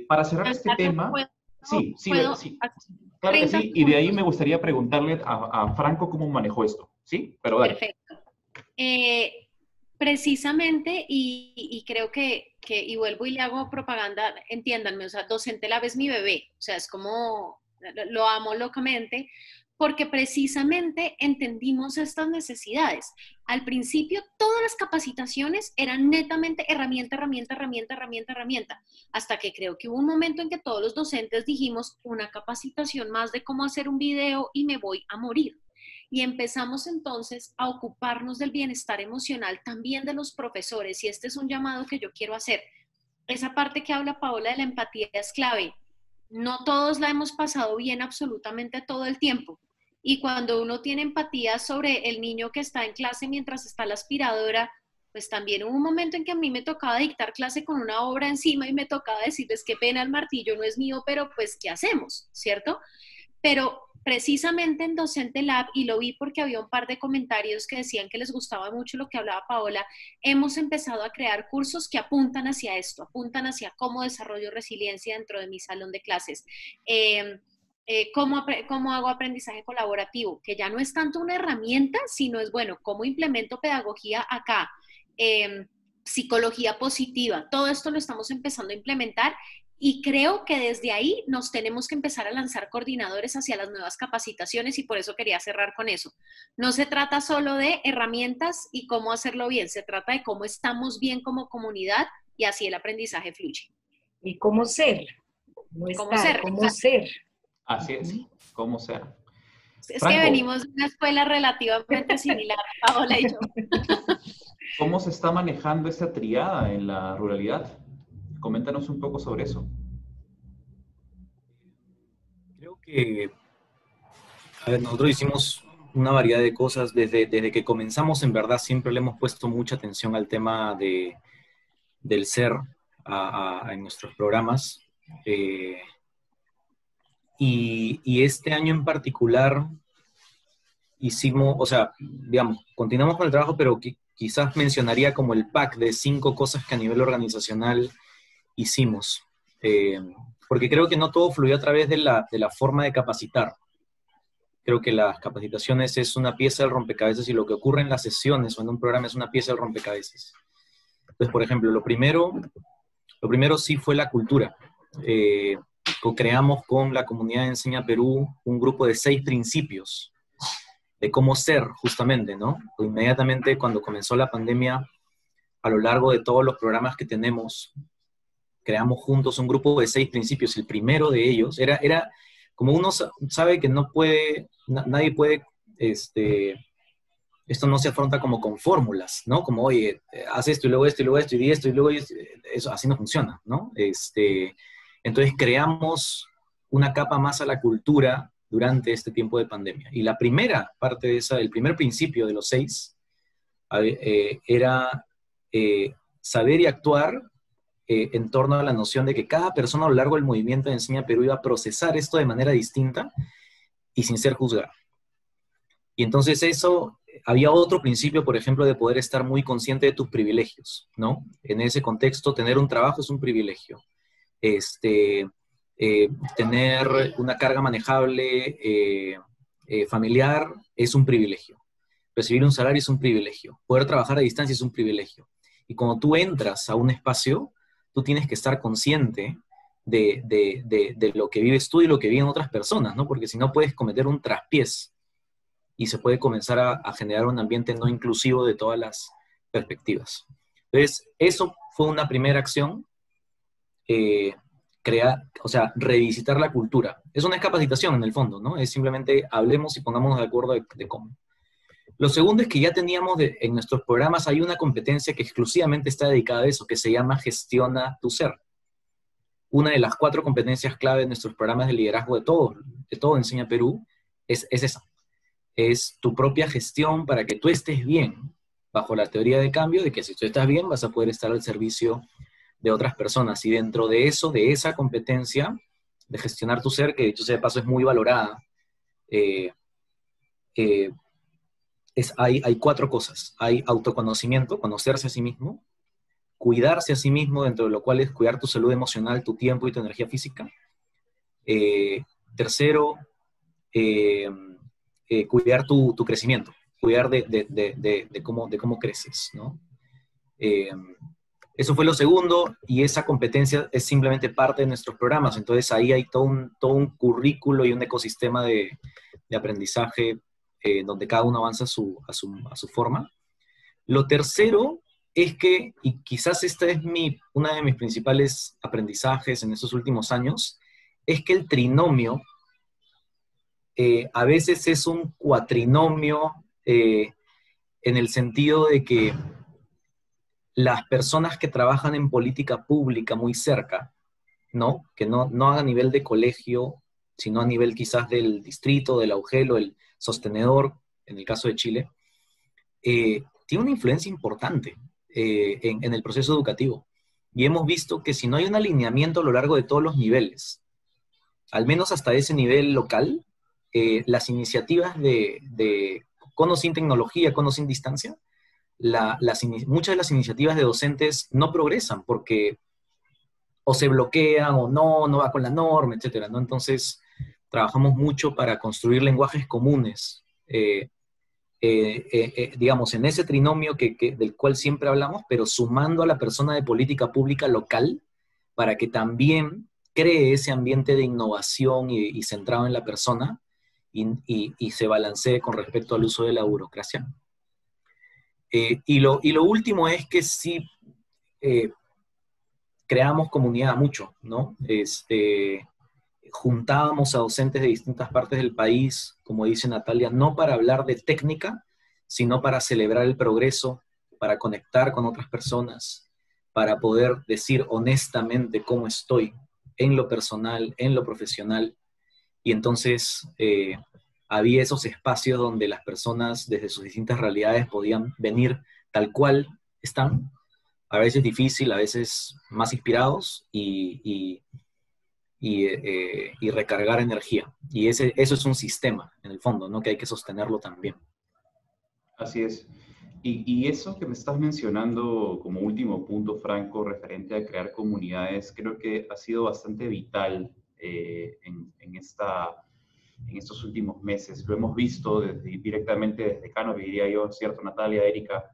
Para cerrar este Giancarlo, tema, sí, sí, ¿puedo sí, hacer claro que 30 sí, y de ahí segundos? me gustaría preguntarle a Franco cómo manejó esto, ¿sí? Pero dale. Perfecto. Precisamente, y creo y vuelvo y le hago propaganda, entiéndanme, o sea, Docente Lab es mi bebé, o sea, es como, lo amo locamente, porque precisamente entendimos estas necesidades. Al principio, todas las capacitaciones eran netamente herramienta, herramienta, herramienta, herramienta, herramienta, hasta que creo que hubo un momento en que todos los docentes dijimos, una capacitación más de cómo hacer un video y me voy a morir. Y empezamos entonces a ocuparnos del bienestar emocional también de los profesores, y este es un llamado que yo quiero hacer. Esa parte que habla Paola de la empatía es clave. No todos la hemos pasado bien absolutamente todo el tiempo. Y cuando uno tiene empatía sobre el niño que está en clase mientras está la aspiradora, pues también hubo un momento en que a mí me tocaba dictar clase con una obra encima y me tocaba decirles qué pena, el martillo no es mío, pero pues ¿qué hacemos? ¿Cierto? Pero precisamente en Docente Lab, y lo vi porque había un par de comentarios que decían que les gustaba mucho lo que hablaba Paola, hemos empezado a crear cursos que apuntan hacia esto, apuntan hacia cómo desarrollo resiliencia dentro de mi salón de clases. ¿Cómo hago aprendizaje colaborativo? Que ya no es tanto una herramienta, sino es, bueno, ¿cómo implemento pedagogía acá? Psicología positiva, todo esto lo estamos empezando a implementar. Y creo que desde ahí nos tenemos que empezar a lanzar coordinadores hacia las nuevas capacitaciones, y por eso quería cerrar con eso. No se trata solo de herramientas y cómo hacerlo bien, se trata de cómo estamos bien como comunidad y así el aprendizaje fluye. Y cómo ser, no ¿Cómo estar, ser? cómo ser. Así es, cómo sea. Es que Franco, venimos de una escuela relativamente similar, Paola y yo. ¿cómo se está manejando esta triada en la ruralidad? Coméntanos un poco sobre eso. Creo que, a ver, nosotros hicimos una variedad de cosas desde que comenzamos, en verdad siempre le hemos puesto mucha atención al tema del ser en nuestros programas. Y este año en particular hicimos, o sea, digamos, continuamos con el trabajo, pero quizás mencionaría como el pack de 5 cosas que a nivel organizacional hicimos. Porque creo que no todo fluyó a través de la forma de capacitar. Creo que las capacitaciones es una pieza del rompecabezas y lo que ocurre en las sesiones o en un programa es una pieza del rompecabezas. Entonces, por ejemplo, lo primero sí fue la cultura. Co-creamos con la comunidad de Enseña Perú un grupo de 6 principios de cómo ser, justamente, ¿no? Inmediatamente cuando comenzó la pandemia, a lo largo de todos los programas que tenemos, creamos juntos un grupo de 6 principios. El primero de ellos era como uno sabe que no puede, nadie puede, esto no se afronta como con fórmulas, ¿no? Como, oye, haz esto y luego esto y luego esto y di esto y luego esto. Eso así no funciona, ¿no? Entonces creamos una capa más a la cultura durante este tiempo de pandemia. Y la primera parte de esa, el primer principio de los 6, era saber y actuar en torno a la noción de que cada persona a lo largo del movimiento de Enseña Perú iba a procesar esto de manera distinta y sin ser juzgado. Y entonces eso, había otro principio, por ejemplo, de poder estar muy consciente de tus privilegios, ¿no? En ese contexto, tener un trabajo es un privilegio. Tener una carga manejable familiar es un privilegio. Recibir un salario es un privilegio. Poder trabajar a distancia es un privilegio. Y cuando tú entras a un espacio, tú tienes que estar consciente de lo que vives tú y lo que viven otras personas, ¿no? Porque si no puedes cometer un traspiés y se puede comenzar a generar un ambiente no inclusivo de todas las perspectivas. Entonces, eso fue una primera acción, revisitar la cultura. Eso no es capacitación en el fondo, ¿no? Es simplemente hablemos y pongámonos de acuerdo de cómo. Lo segundo es que ya teníamos en nuestros programas, hay una competencia que exclusivamente está dedicada a eso, que se llama Gestiona tu Ser. Una de las 4 competencias clave de nuestros programas de liderazgo de todo Enseña Perú es esa. Es tu propia gestión para que tú estés bien, bajo la teoría de cambio de que si tú estás bien vas a poder estar al servicio de otras personas. Y dentro de eso, de esa competencia de gestionar tu ser, que dicho sea de paso es muy valorada, hay 4 cosas. Hay autoconocimiento, conocerse a sí mismo. cuidarse a sí mismo, dentro de lo cual es cuidar tu salud emocional, tu tiempo y tu energía física. Tercero, cuidar tu crecimiento, cuidar de cómo creces, ¿no? Eso fue lo segundo, y esa competencia es simplemente parte de nuestros programas. Entonces ahí hay todo un currículo y un ecosistema de aprendizaje donde cada uno avanza a su forma. Lo tercero es que, y quizás esta es una de mis principales aprendizajes en estos últimos años, es que el trinomio a veces es un cuatrinomio en el sentido de que las personas que trabajan en política pública muy cerca, ¿no? Que no a nivel de colegio, sino a nivel quizás del distrito, del AUGEL o el sostenedor, en el caso de Chile, tiene una influencia importante en el proceso educativo. Y hemos visto que si no hay un alineamiento a lo largo de todos los niveles, al menos hasta ese nivel local, las iniciativas de con o sin tecnología, con o sin distancia, muchas de las iniciativas de docentes no progresan porque o se bloquean o no va con la norma, etcétera, ¿no? Entonces, trabajamos mucho para construir lenguajes comunes, digamos, en ese trinomio del cual siempre hablamos, pero sumando a la persona de política pública local para que también cree ese ambiente de innovación y centrado en la persona y se balancee con respecto al uso de la burocracia. Y lo último es que sí creamos comunidad mucho, ¿no? Juntábamos a docentes de distintas partes del país, como dice Natalia, no para hablar de técnica, sino para celebrar el progreso, para conectar con otras personas, para poder decir honestamente cómo estoy en lo personal, en lo profesional. Y entonces había esos espacios donde las personas desde sus distintas realidades podían venir tal cual están, a veces difícil, a veces más inspirados y recargar energía. Y eso es un sistema, en el fondo, ¿no? Que hay que sostenerlo también. Así es. Y eso que me estás mencionando como último punto, Franco, referente a crear comunidades, creo que ha sido bastante vital en estos últimos meses. Lo hemos visto directamente desde Canopy, diría yo, ¿cierto, Natalia, Erika?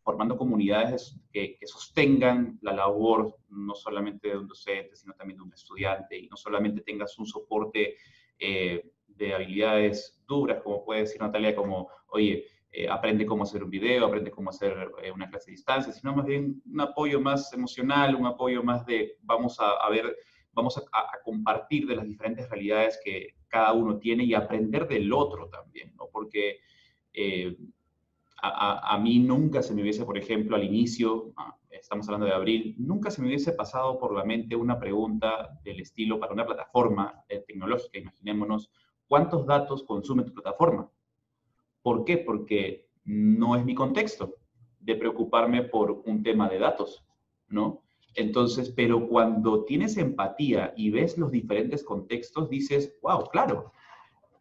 Formando comunidades que sostengan la labor no solamente de un docente, sino también de un estudiante, y no solamente tengas un soporte de habilidades duras, como puede decir Natalia, como, oye, aprende cómo hacer un video, aprende cómo hacer una clase a distancia, sino más bien un apoyo más emocional, un apoyo más de vamos a compartir de las diferentes realidades que cada uno tiene y aprender del otro también, ¿no? Porque a mí nunca se me hubiese, por ejemplo, al inicio, estamos hablando de abril, nunca se me hubiese pasado por la mente una pregunta del estilo para una plataforma tecnológica. Imaginémonos, ¿cuántos datos consume tu plataforma? ¿Por qué? Porque no es mi contexto de preocuparme por un tema de datos, ¿no? Entonces, pero cuando tienes empatía y ves los diferentes contextos, dices, wow, claro,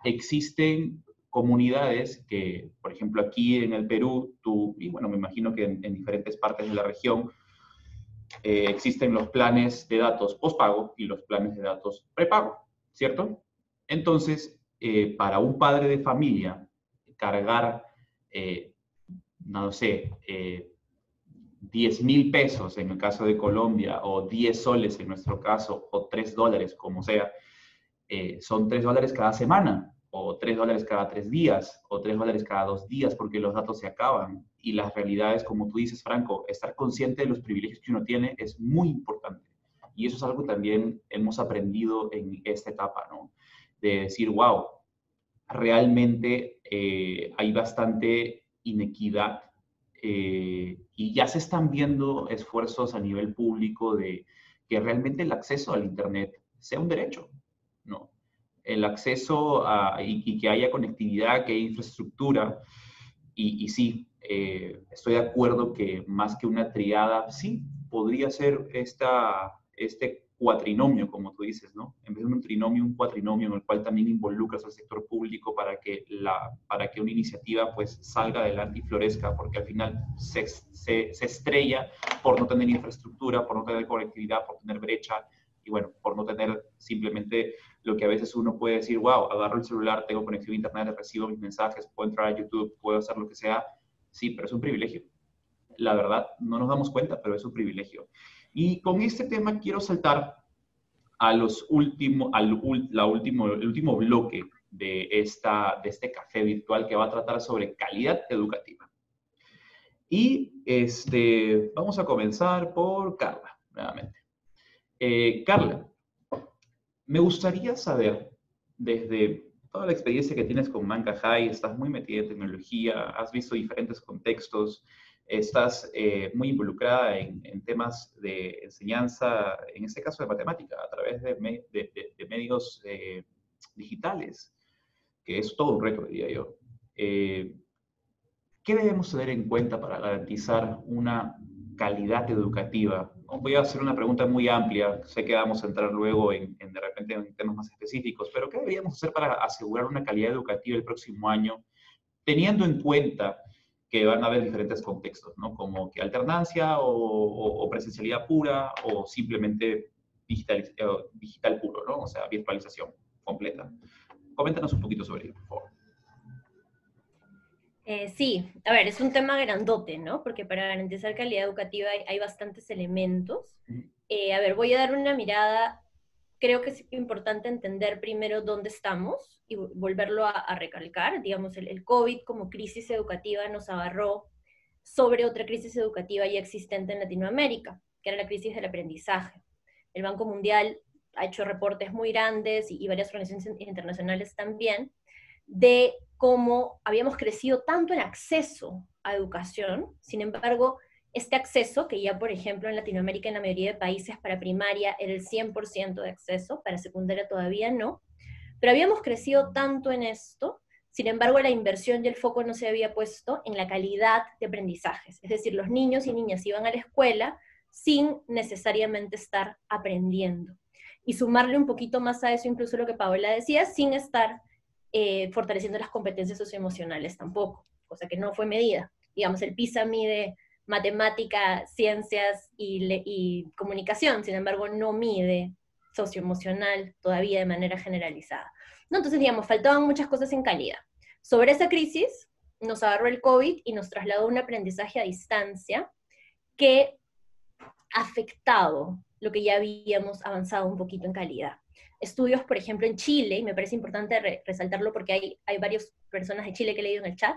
existen comunidades que, por ejemplo, aquí en el Perú, y bueno, me imagino que en diferentes partes de la región, existen los planes de datos postpago y los planes de datos prepago, ¿cierto? Entonces, para un padre de familia, cargar, no sé, 10,000 pesos en el caso de Colombia, o 10 soles en nuestro caso, o $3, como sea, son $3 cada semana, o $3 cada 3 días, o $3 cada 2 días, porque los datos se acaban. Y las realidades, como tú dices, Franco, estar consciente de los privilegios que uno tiene es muy importante. Y eso es algo que también hemos aprendido en esta etapa, ¿no? De decir, wow, realmente hay bastante inequidad y ya se están viendo esfuerzos a nivel público de que realmente el acceso al Internet sea un derecho, ¿no? El acceso y que haya conectividad, que haya infraestructura. Y sí, estoy de acuerdo que más que una triada, sí, podría ser este cuatrinomio, como tú dices, ¿no? En vez de un trinomio, un cuatrinomio en el cual también involucras al sector público para que una iniciativa pues salga adelante y florezca, porque al final se estrella por no tener infraestructura, por no tener conectividad, por tener brecha, y bueno, por no tener simplemente lo que a veces uno puede decir, wow, agarro el celular, tengo conexión a internet, recibo mis mensajes, puedo entrar a YouTube, puedo hacer lo que sea. Sí, pero es un privilegio. La verdad, no nos damos cuenta, pero es un privilegio. Y con este tema quiero saltar a el último bloque de este café virtual que va a tratar sobre calidad educativa. Y vamos a comenzar por Carla, nuevamente. Carla, me gustaría saber, desde toda la experiencia que tienes con Manga High, estás muy metida en tecnología, has visto diferentes contextos, estás muy involucrada en temas de enseñanza, en este caso de matemática, a través de medios digitales, que es todo un reto, diría yo. ¿Qué debemos tener en cuenta para garantizar una calidad educativa? Voy a hacer una pregunta muy amplia, sé que vamos a entrar luego de repente en temas más específicos, pero ¿qué deberíamos hacer para asegurar una calidad educativa el próximo año, teniendo en cuenta que van a haber diferentes contextos, ¿no? Como que alternancia o presencialidad pura o simplemente digital puro, ¿no? O sea, virtualización completa. Coméntanos un poquito sobre ello, por favor. Sí, a ver, es un tema grandote, ¿no? Porque para garantizar calidad educativa hay bastantes elementos. A ver, voy a dar una mirada. Creo que es importante entender primero dónde estamos y volverlo a recalcar. Digamos, el COVID como crisis educativa nos agarró sobre otra crisis educativa ya existente en Latinoamérica, que era la crisis del aprendizaje. El Banco Mundial ha hecho reportes muy grandes y varias organizaciones internacionales también, de cómo habíamos crecido tanto en acceso a educación, sin embargo, este acceso, que ya por ejemplo en Latinoamérica en la mayoría de países para primaria era el 100% de acceso, para secundaria todavía no, pero habíamos crecido tanto en esto, sin embargo la inversión y el foco no se había puesto en la calidad de aprendizajes, es decir, los niños y niñas iban a la escuela sin necesariamente estar aprendiendo. Y sumarle un poquito más a eso incluso lo que Paola decía, sin estar fortaleciendo las competencias socioemocionales tampoco, cosa que no fue medida. Digamos, el PISA mide matemática, ciencias y comunicación, sin embargo no mide socioemocional todavía de manera generalizada. ¿No? Entonces, digamos, faltaban muchas cosas en calidad. Sobre esa crisis nos agarró el COVID y nos trasladó a un aprendizaje a distancia que ha afectado lo que ya habíamos avanzado un poquito en calidad. Estudios, por ejemplo, en Chile, y me parece importante resaltarlo porque hay varias personas de Chile que he leído en el chat,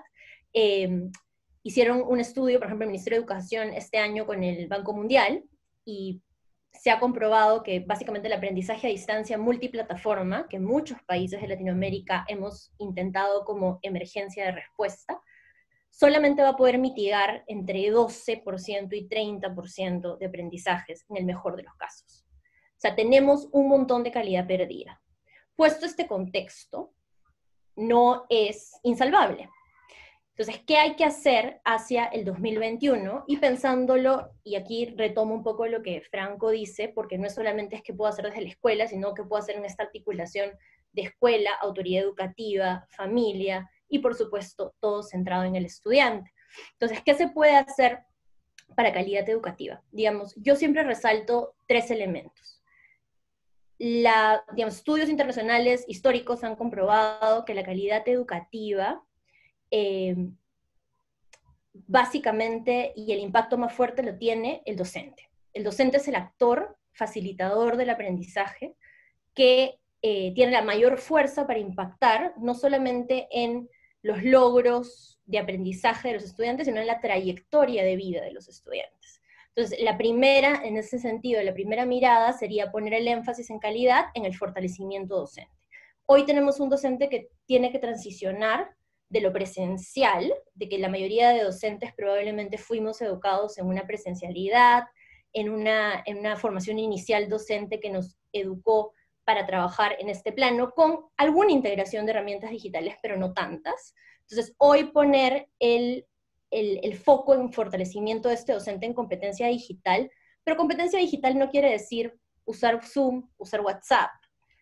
hicieron un estudio, por ejemplo, el Ministerio de Educación este año con el Banco Mundial, y se ha comprobado que básicamente el aprendizaje a distancia multiplataforma, que muchos países de Latinoamérica hemos intentado como emergencia de respuesta, solamente va a poder mitigar entre 12% y 30% de aprendizajes en el mejor de los casos. O sea, tenemos un montón de calidad perdida. Puesto este contexto, no es insalvable. Entonces, ¿qué hay que hacer hacia el 2021? Y pensándolo, y aquí retomo un poco lo que Franco dice, porque no es solamente es que puedo hacer desde la escuela, sino que puedo hacer en esta articulación de escuela, autoridad educativa, familia, y por supuesto, todo centrado en el estudiante. Entonces, ¿qué se puede hacer para calidad educativa? Digamos, yo siempre resalto 3 elementos. Digamos, estudios internacionales históricos han comprobado que la calidad educativa básicamente, y el impacto más fuerte lo tiene el docente. El docente es el actor facilitador del aprendizaje que tiene la mayor fuerza para impactar no solamente en los logros de aprendizaje de los estudiantes, sino en la trayectoria de vida de los estudiantes. Entonces, la primera, en ese sentido, la primera mirada sería poner el énfasis en calidad en el fortalecimiento docente. Hoy tenemos un docente que tiene que transicionar de lo presencial, de que la mayoría de docentes probablemente fuimos educados en una presencialidad, en una formación inicial docente que nos educó para trabajar en este plano, con alguna integración de herramientas digitales, pero no tantas. Entonces, hoy poner el foco en fortalecimiento de este docente en competencia digital, pero competencia digital no quiere decir usar Zoom, usar WhatsApp,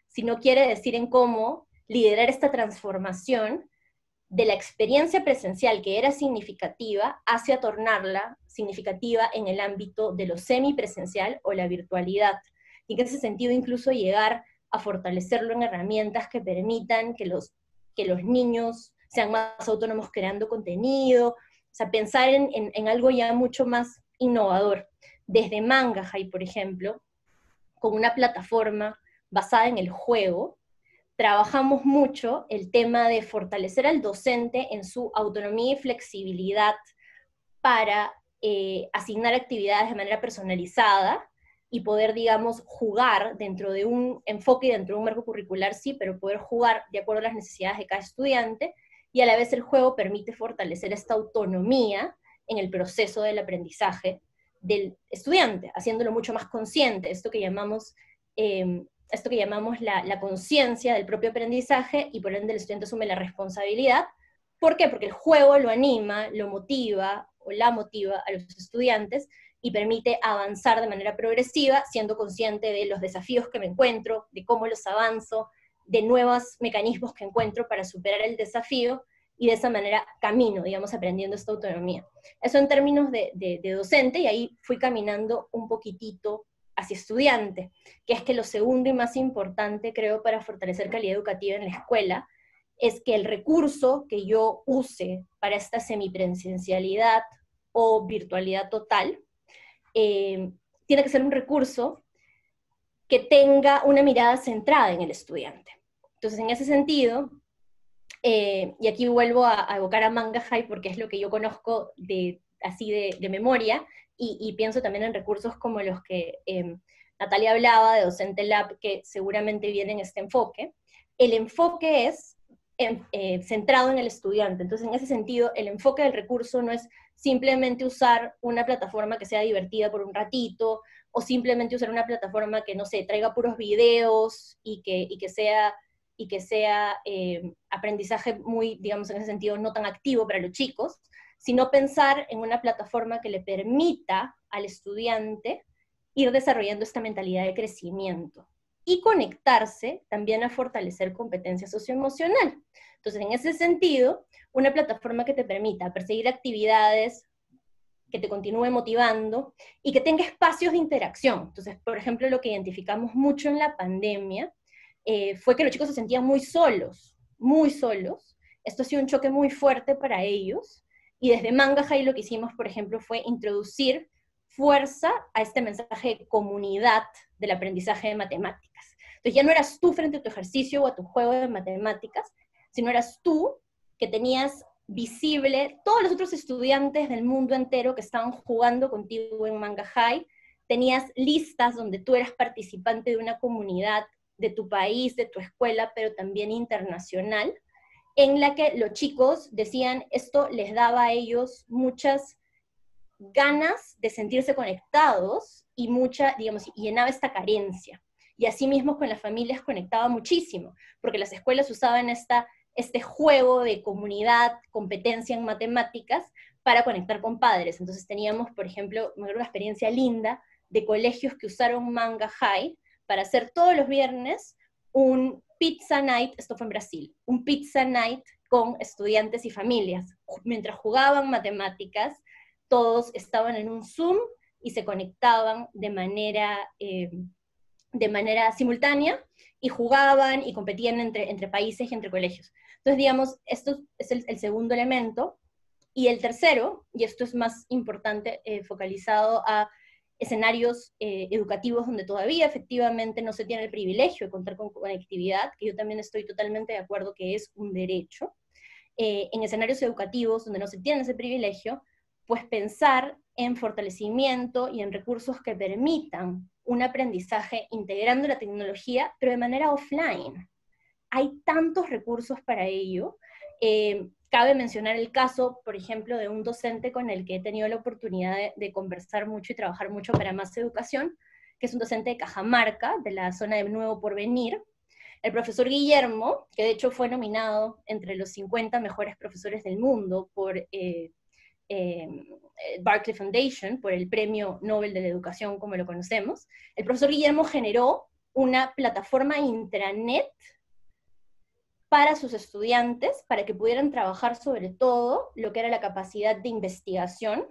sino quiere decir en cómo liderar esta transformación de la experiencia presencial que era significativa hacia tornarla significativa en el ámbito de lo semipresencial o la virtualidad. Y en ese sentido incluso llegar a fortalecerlo en herramientas que permitan que los niños sean más autónomos creando contenido, o sea, pensar en algo ya mucho más innovador. Desde Mangahai, por ejemplo, con una plataforma basada en el juego, trabajamos mucho el tema de fortalecer al docente en su autonomía y flexibilidad para asignar actividades de manera personalizada y poder, digamos, jugar dentro de un enfoque y dentro de un marco curricular, sí, pero poder jugar de acuerdo a las necesidades de cada estudiante, y a la vez el juego permite fortalecer esta autonomía en el proceso del aprendizaje del estudiante, haciéndolo mucho más consciente, esto que llamamos la conciencia del propio aprendizaje, y por ende el estudiante asume la responsabilidad. ¿Por qué? Porque el juego lo anima, lo motiva, o la motiva a los estudiantes, y permite avanzar de manera progresiva, siendo consciente de los desafíos que me encuentro, de cómo los avanzo, de nuevos mecanismos que encuentro para superar el desafío, y de esa manera camino, digamos, aprendiendo esta autonomía. Eso en términos de docente, y ahí fui caminando un poquitito hacia estudiante, que es que lo segundo y más importante, creo, para fortalecer calidad educativa en la escuela, es que el recurso que yo use para esta semipresencialidad o virtualidad total, tiene que ser un recurso que tenga una mirada centrada en el estudiante. Entonces, en ese sentido, y aquí vuelvo a evocar a Mangahai porque es lo que yo conozco así de memoria, y pienso también en recursos como los que Natalia hablaba, de Docente Lab, que seguramente viene en este enfoque. El enfoque es centrado en el estudiante. Entonces, en ese sentido, el enfoque del recurso no es simplemente usar una plataforma que sea divertida por un ratito, o simplemente usar una plataforma que, no sé, traiga puros videos y que sea aprendizaje muy, digamos, en ese sentido, no tan activo para los chicos, sino pensar en una plataforma que le permita al estudiante ir desarrollando esta mentalidad de crecimiento y conectarse también a fortalecer competencia socioemocional. Entonces, en ese sentido, una plataforma que te permita perseguir actividades, que te continúe motivando y que tenga espacios de interacción. Entonces, por ejemplo, lo que identificamos mucho en la pandemia fue que los chicos se sentían muy solos, muy solos. Esto ha sido un choque muy fuerte para ellos, y desde Mangahai lo que hicimos, por ejemplo, fue introducir fuerza a este mensaje de comunidad del aprendizaje de matemáticas. Entonces ya no eras tú frente a tu ejercicio o a tu juego de matemáticas, sino eras tú que tenías visible todos los otros estudiantes del mundo entero que estaban jugando contigo en Mangahai, tenías listas donde tú eras participante de una comunidad de tu país, de tu escuela, pero también internacional, en la que los chicos decían, esto les daba a ellos muchas ganas de sentirse conectados, y llenaba esta carencia. Y así mismo con las familias conectaba muchísimo, porque las escuelas usaban este juego de comunidad, competencia en matemáticas, para conectar con padres. Entonces teníamos, por ejemplo, una experiencia linda de colegios que usaron Mangahai para hacer todos los viernes un pizza night, esto fue en Brasil, un pizza night con estudiantes y familias. Mientras jugaban matemáticas, todos estaban en un Zoom y se conectaban de manera simultánea, y jugaban y competían entre países y entre colegios. Entonces, digamos, esto es el segundo elemento. Y el tercero, y esto es más importante, focalizado a escenarios educativos donde todavía efectivamente no se tiene el privilegio de contar con conectividad, que yo también estoy totalmente de acuerdo que es un derecho. En escenarios educativos donde no se tiene ese privilegio, pues pensar en fortalecimiento y en recursos que permitan un aprendizaje integrando la tecnología, pero de manera offline. Hay tantos recursos para ello. Cabe mencionar el caso, por ejemplo, de un docente con el que he tenido la oportunidad de conversar mucho y trabajar mucho para Más Educación, que es un docente de Cajamarca, de la zona de Nuevo Porvenir, el profesor Guillermo, que de hecho fue nominado entre los 50 mejores profesores del mundo por Berkeley Foundation, por el Premio Nobel de la Educación, como lo conocemos, el profesor Guillermo generó una plataforma intranet para sus estudiantes, para que pudieran trabajar sobre todo lo que era la capacidad de investigación,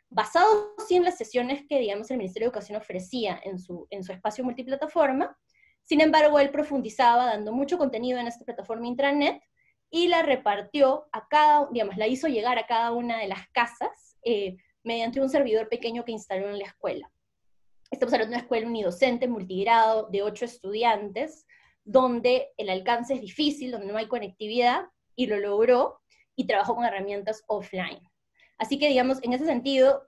basado sí en las sesiones que, digamos, el Ministerio de Educación ofrecía en su espacio multiplataforma. Sin embargo, él profundizaba dando mucho contenido en esta plataforma intranet y la repartió a digamos, la hizo llegar a cada una de las casas mediante un servidor pequeño que instaló en la escuela. Estamos hablando de una escuela unidocente, multigrado, de 8 estudiantes, donde el alcance es difícil, donde no hay conectividad, y lo logró, y trabajó con herramientas offline. Así que, digamos, en ese sentido,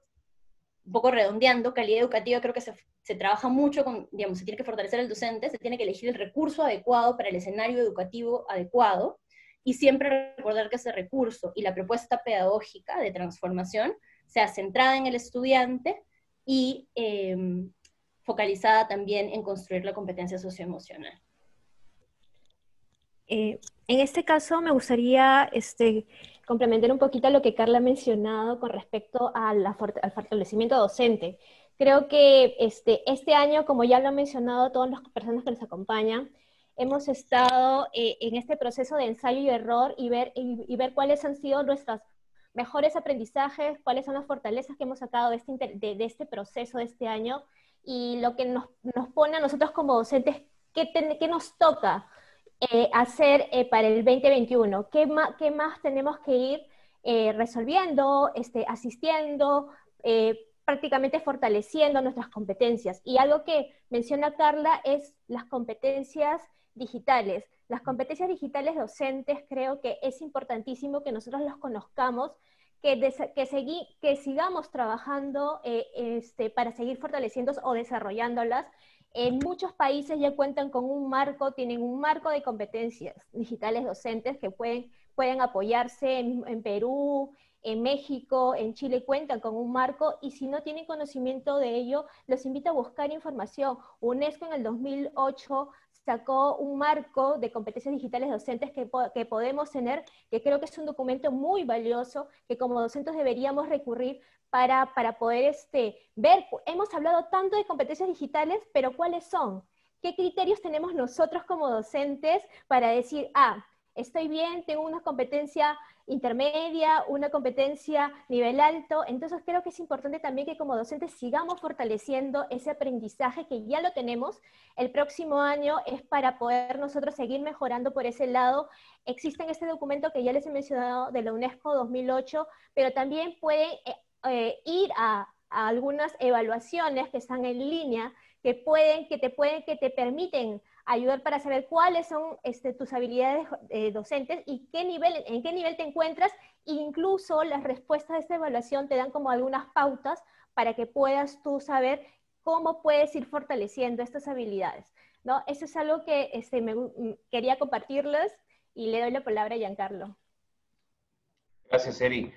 un poco redondeando, calidad educativa, creo que se trabaja mucho con, digamos, se tiene que fortalecer al docente, se tiene que elegir el recurso adecuado para el escenario educativo adecuado, y siempre recordar que ese recurso y la propuesta pedagógica de transformación sea centrada en el estudiante y focalizada también en construir la competencia socioemocional. En este caso me gustaría complementar un poquito lo que Carla ha mencionado con respecto al fortalecimiento docente. Creo que este año, como ya lo han mencionado todas las personas que nos acompañan, hemos estado en este proceso de ensayo y error y ver cuáles han sido nuestros mejores aprendizajes, cuáles son las fortalezas que hemos sacado de este proceso de este año, y lo que nos pone a nosotros como docentes, qué nos toca hacer para el 2021, qué más tenemos que ir resolviendo, asistiendo, prácticamente fortaleciendo nuestras competencias. Y algo que menciona Carla es las competencias digitales. Las competencias digitales docentes, creo que es importantísimo que nosotros los conozcamos, que sigamos trabajando para seguir fortaleciendo o desarrollándolas. En muchos países ya cuentan con tienen un marco de competencias digitales docentes que pueden apoyarse en Perú, en México, en Chile cuentan con un marco, y si no tienen conocimiento de ello, los invito a buscar información. UNESCO en el 2008 sacó un marco de competencias digitales docentes que podemos tener, que creo que es un documento muy valioso, que como docentes deberíamos recurrir para poder ver. Hemos hablado tanto de competencias digitales, pero ¿cuáles son? ¿Qué criterios tenemos nosotros como docentes para decir, estoy bien, tengo una competencia intermedia, una competencia nivel alto? Entonces creo que es importante también que como docentes sigamos fortaleciendo ese aprendizaje que ya lo tenemos. El próximo año es para poder nosotros seguir mejorando por ese lado. Existe en este documento que ya les he mencionado de la UNESCO 2008, pero también pueden ir a algunas evaluaciones que están en línea, que te permiten ayudar para saber cuáles son tus habilidades docentes y en qué nivel te encuentras. E incluso las respuestas de esta evaluación te dan como algunas pautas para que puedas tú saber cómo puedes ir fortaleciendo estas habilidades, ¿no? Eso es algo que quería compartirles, y le doy la palabra a Giancarlo. Gracias, Eri.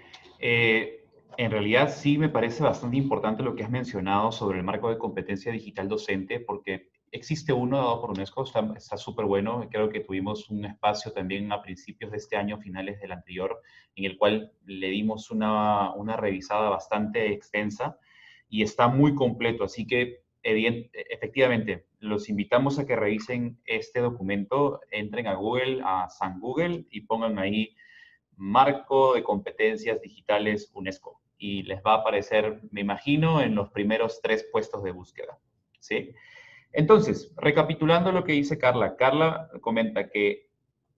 En realidad sí me parece bastante importante lo que has mencionado sobre el marco de competencia digital docente, porque existe uno dado por UNESCO, está súper bueno. Creo que tuvimos un espacio también a principios de este año, finales del anterior, en el cual le dimos una revisada bastante extensa y está muy completo. Así que efectivamente los invitamos a que revisen este documento, entren a Google, a San Google, y pongan ahí Marco de Competencias Digitales UNESCO, y les va a aparecer, me imagino, en los primeros 3 puestos de búsqueda, ¿sí? Entonces, recapitulando lo que dice Carla. Carla comenta que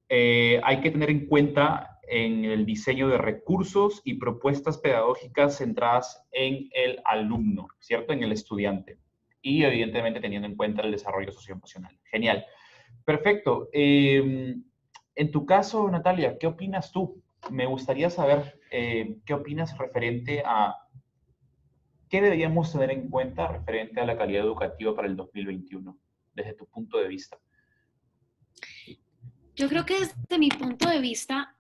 hay que tener en cuenta en el diseño de recursos y propuestas pedagógicas centradas en el alumno, ¿cierto? En el estudiante. Y evidentemente teniendo en cuenta el desarrollo socioemocional. Genial. Perfecto. En tu caso, Natalia, ¿qué opinas tú? Me gustaría saber qué opinas referente a qué deberíamos tener en cuenta referente a la calidad educativa para el 2021, desde tu punto de vista. Yo creo que desde mi punto de vista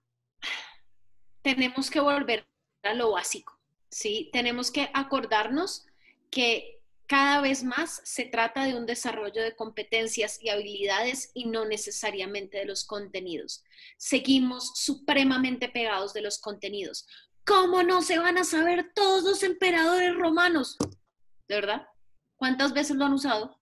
tenemos que volver a lo básico, ¿sí? Tenemos que acordarnos que cada vez más se trata de un desarrollo de competencias y habilidades y no necesariamente de los contenidos. Seguimos supremamente pegados de los contenidos. ¿Cómo no se van a saber todos los emperadores romanos? ¿De verdad? ¿Cuántas veces lo han usado?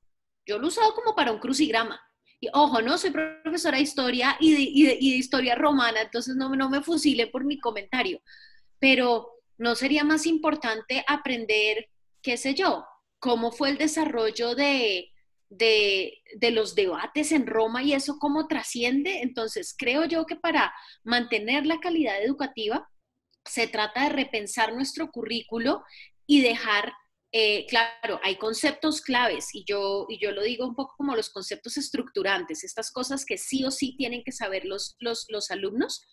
Yo lo he usado como para un crucigrama. Y ojo, no soy profesora de historia y de historia romana, entonces no me fusile por mi comentario. Pero ¿no sería más importante aprender, qué sé yo, cómo fue el desarrollo de los debates en Roma y eso cómo trasciende? Entonces, creo yo que para mantener la calidad educativa se trata de repensar nuestro currículo y dejar, claro, hay conceptos claves y yo lo digo un poco como los conceptos estructurantes, estas cosas que sí o sí tienen que saber los alumnos,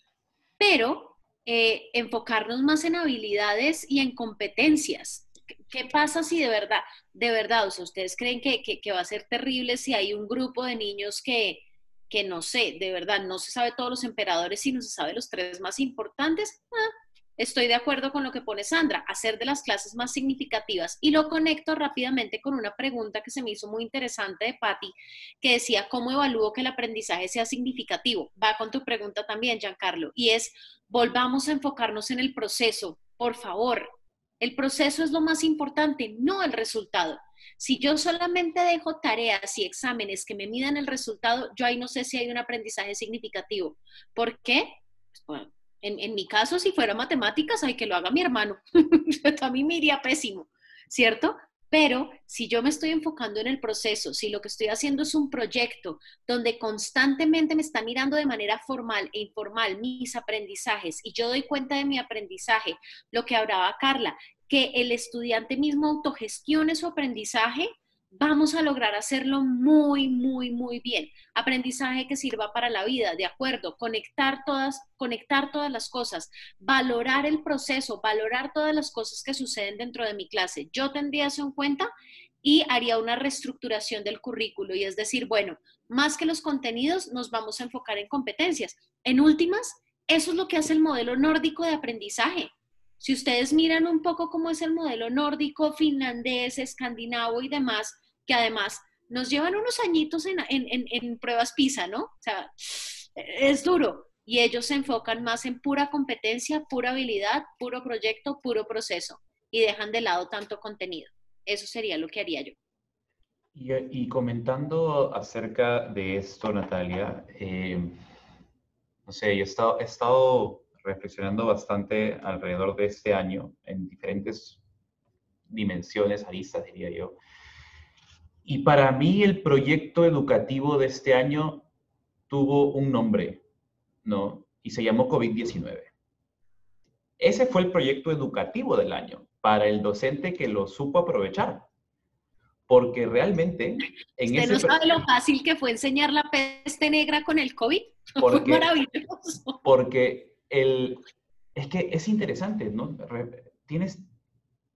pero enfocarnos más en habilidades y en competencias. ¿Qué pasa si de verdad, o sea, ustedes creen que va a ser terrible si hay un grupo de niños que no sé, de verdad, no se sabe todos los emperadores y no se sabe los 3 más importantes? Estoy de acuerdo con lo que pone Sandra, hacer de las clases más significativas. Y lo conecto rápidamente con una pregunta que se me hizo muy interesante de Patti, que decía, ¿cómo evalúo que el aprendizaje sea significativo? Va con tu pregunta también, Giancarlo, y es, volvamos a enfocarnos en el proceso, por favor. El proceso es lo más importante, no el resultado. Si yo solamente dejo tareas y exámenes que me midan el resultado, yo ahí no sé si hay un aprendizaje significativo. ¿Por qué? Pues, bueno, en mi caso, si fuera matemáticas, hay que lo haga mi hermano. A mí me iría pésimo, ¿cierto? Pero si yo me estoy enfocando en el proceso, si lo que estoy haciendo es un proyecto donde constantemente me está mirando de manera formal e informal mis aprendizajes y yo doy cuenta de mi aprendizaje, lo que hablaba Carla, que el estudiante mismo autogestione su aprendizaje, vamos a lograr hacerlo muy, muy, muy bien. Aprendizaje que sirva para la vida, de acuerdo, conectar todas las cosas, valorar el proceso, valorar todas las cosas que suceden dentro de mi clase. Yo tendría eso en cuenta y haría una reestructuración del currículo y es decir, bueno, más que los contenidos, nos vamos a enfocar en competencias. En últimas, eso es lo que hace el modelo nórdico de aprendizaje. Si ustedes miran un poco cómo es el modelo nórdico, finlandés, escandinavo y demás, que además nos llevan unos añitos en pruebas PISA, ¿no? O sea, es duro. Y ellos se enfocan más en pura competencia, pura habilidad, puro proyecto, puro proceso. Y dejan de lado tanto contenido. Eso sería lo que haría yo. Y comentando acerca de esto, Natalia, no sé, yo he estado reflexionando bastante alrededor de este año en diferentes dimensiones, aristas, diría yo. Y para mí el proyecto educativo de este año tuvo un nombre, ¿no? Y se llamó COVID-19. Ese fue el proyecto educativo del año para el docente que lo supo aprovechar. Porque realmente ¿Usted no sabe lo fácil que fue enseñar la peste negra con el COVID? Fue maravilloso. Porque es que es interesante, ¿no?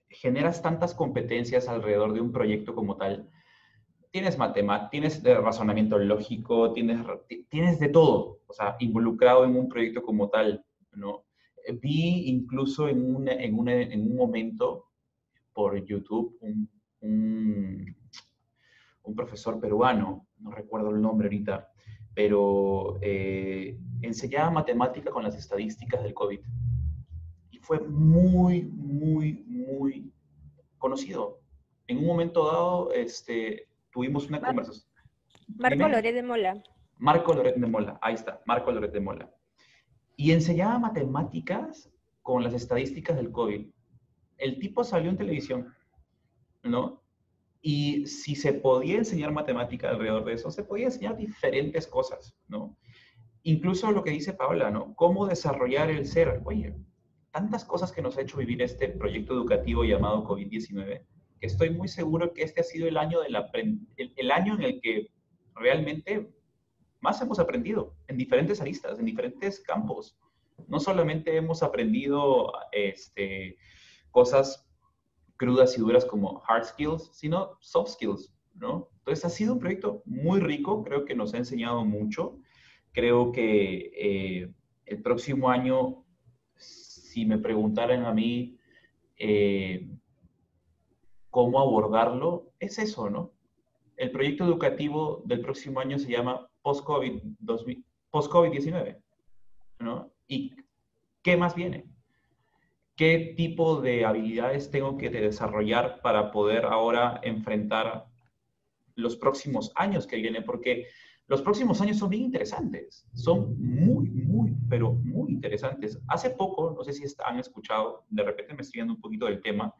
Generas tantas competencias alrededor de un proyecto como tal. Tienes matemáticas, tienes de razonamiento lógico, tienes de todo, o sea, involucrado en un proyecto como tal, ¿no? Vi incluso en un momento por YouTube un profesor peruano, no recuerdo el nombre ahorita, pero enseñaba matemática con las estadísticas del COVID. Y fue muy, muy, muy conocido. En un momento dado, tuvimos una conversación. Marco Loret de Mola. Marco Loret de Mola, ahí está, Marco Loret de Mola. Y enseñaba matemáticas con las estadísticas del COVID. El tipo salió en televisión, ¿no? Y si se podía enseñar matemática alrededor de eso, se podía enseñar diferentes cosas, ¿no? Incluso lo que dice Paola, ¿no? Cómo desarrollar el ser. Oye, tantas cosas que nos ha hecho vivir este proyecto educativo llamado COVID-19, que estoy muy seguro que este ha sido el año, el año en el que realmente más hemos aprendido en diferentes aristas, en diferentes campos. No solamente hemos aprendido cosas crudas y duras como hard skills, sino soft skills, ¿no? Entonces ha sido un proyecto muy rico, creo que nos ha enseñado mucho. Creo que el próximo año, si me preguntaran a mí cómo abordarlo, es eso, ¿no? El proyecto educativo del próximo año se llama Post-COVID-19, ¿no? ¿Y qué más viene? qué tipo de habilidades tengo que desarrollar para poder ahora enfrentar los próximos años que vienen, porque los próximos años son bien interesantes, son muy, pero muy interesantes. Hace poco, no sé si han escuchado, de repente me estoy yendo un poquito del tema,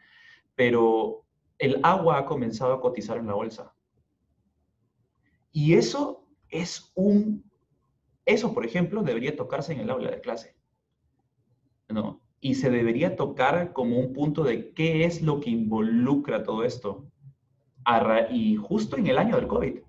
pero el agua ha comenzado a cotizar en la bolsa. Y eso por ejemplo, debería tocarse en el aula de clase, ¿no? Y se debería tocar como un punto de qué es lo que involucra todo esto. Y justo en el año del COVID. O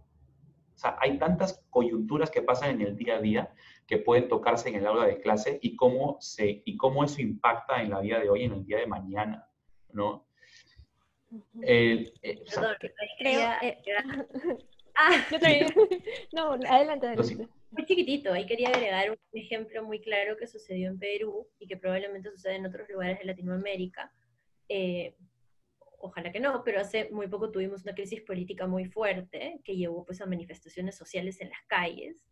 sea, hay tantas coyunturas que pasan en el día a día que pueden tocarse en el aula de clase y cómo eso impacta en la vida de hoy, en el día de mañana, ¿no? Perdón, yo también. No, adelante. Muy chiquitito, ahí quería agregar un ejemplo muy claro que sucedió en Perú y que probablemente sucede en otros lugares de Latinoamérica. Ojalá que no, pero hace muy poco tuvimos una crisis política muy fuerte que llevó pues a manifestaciones sociales en las calles,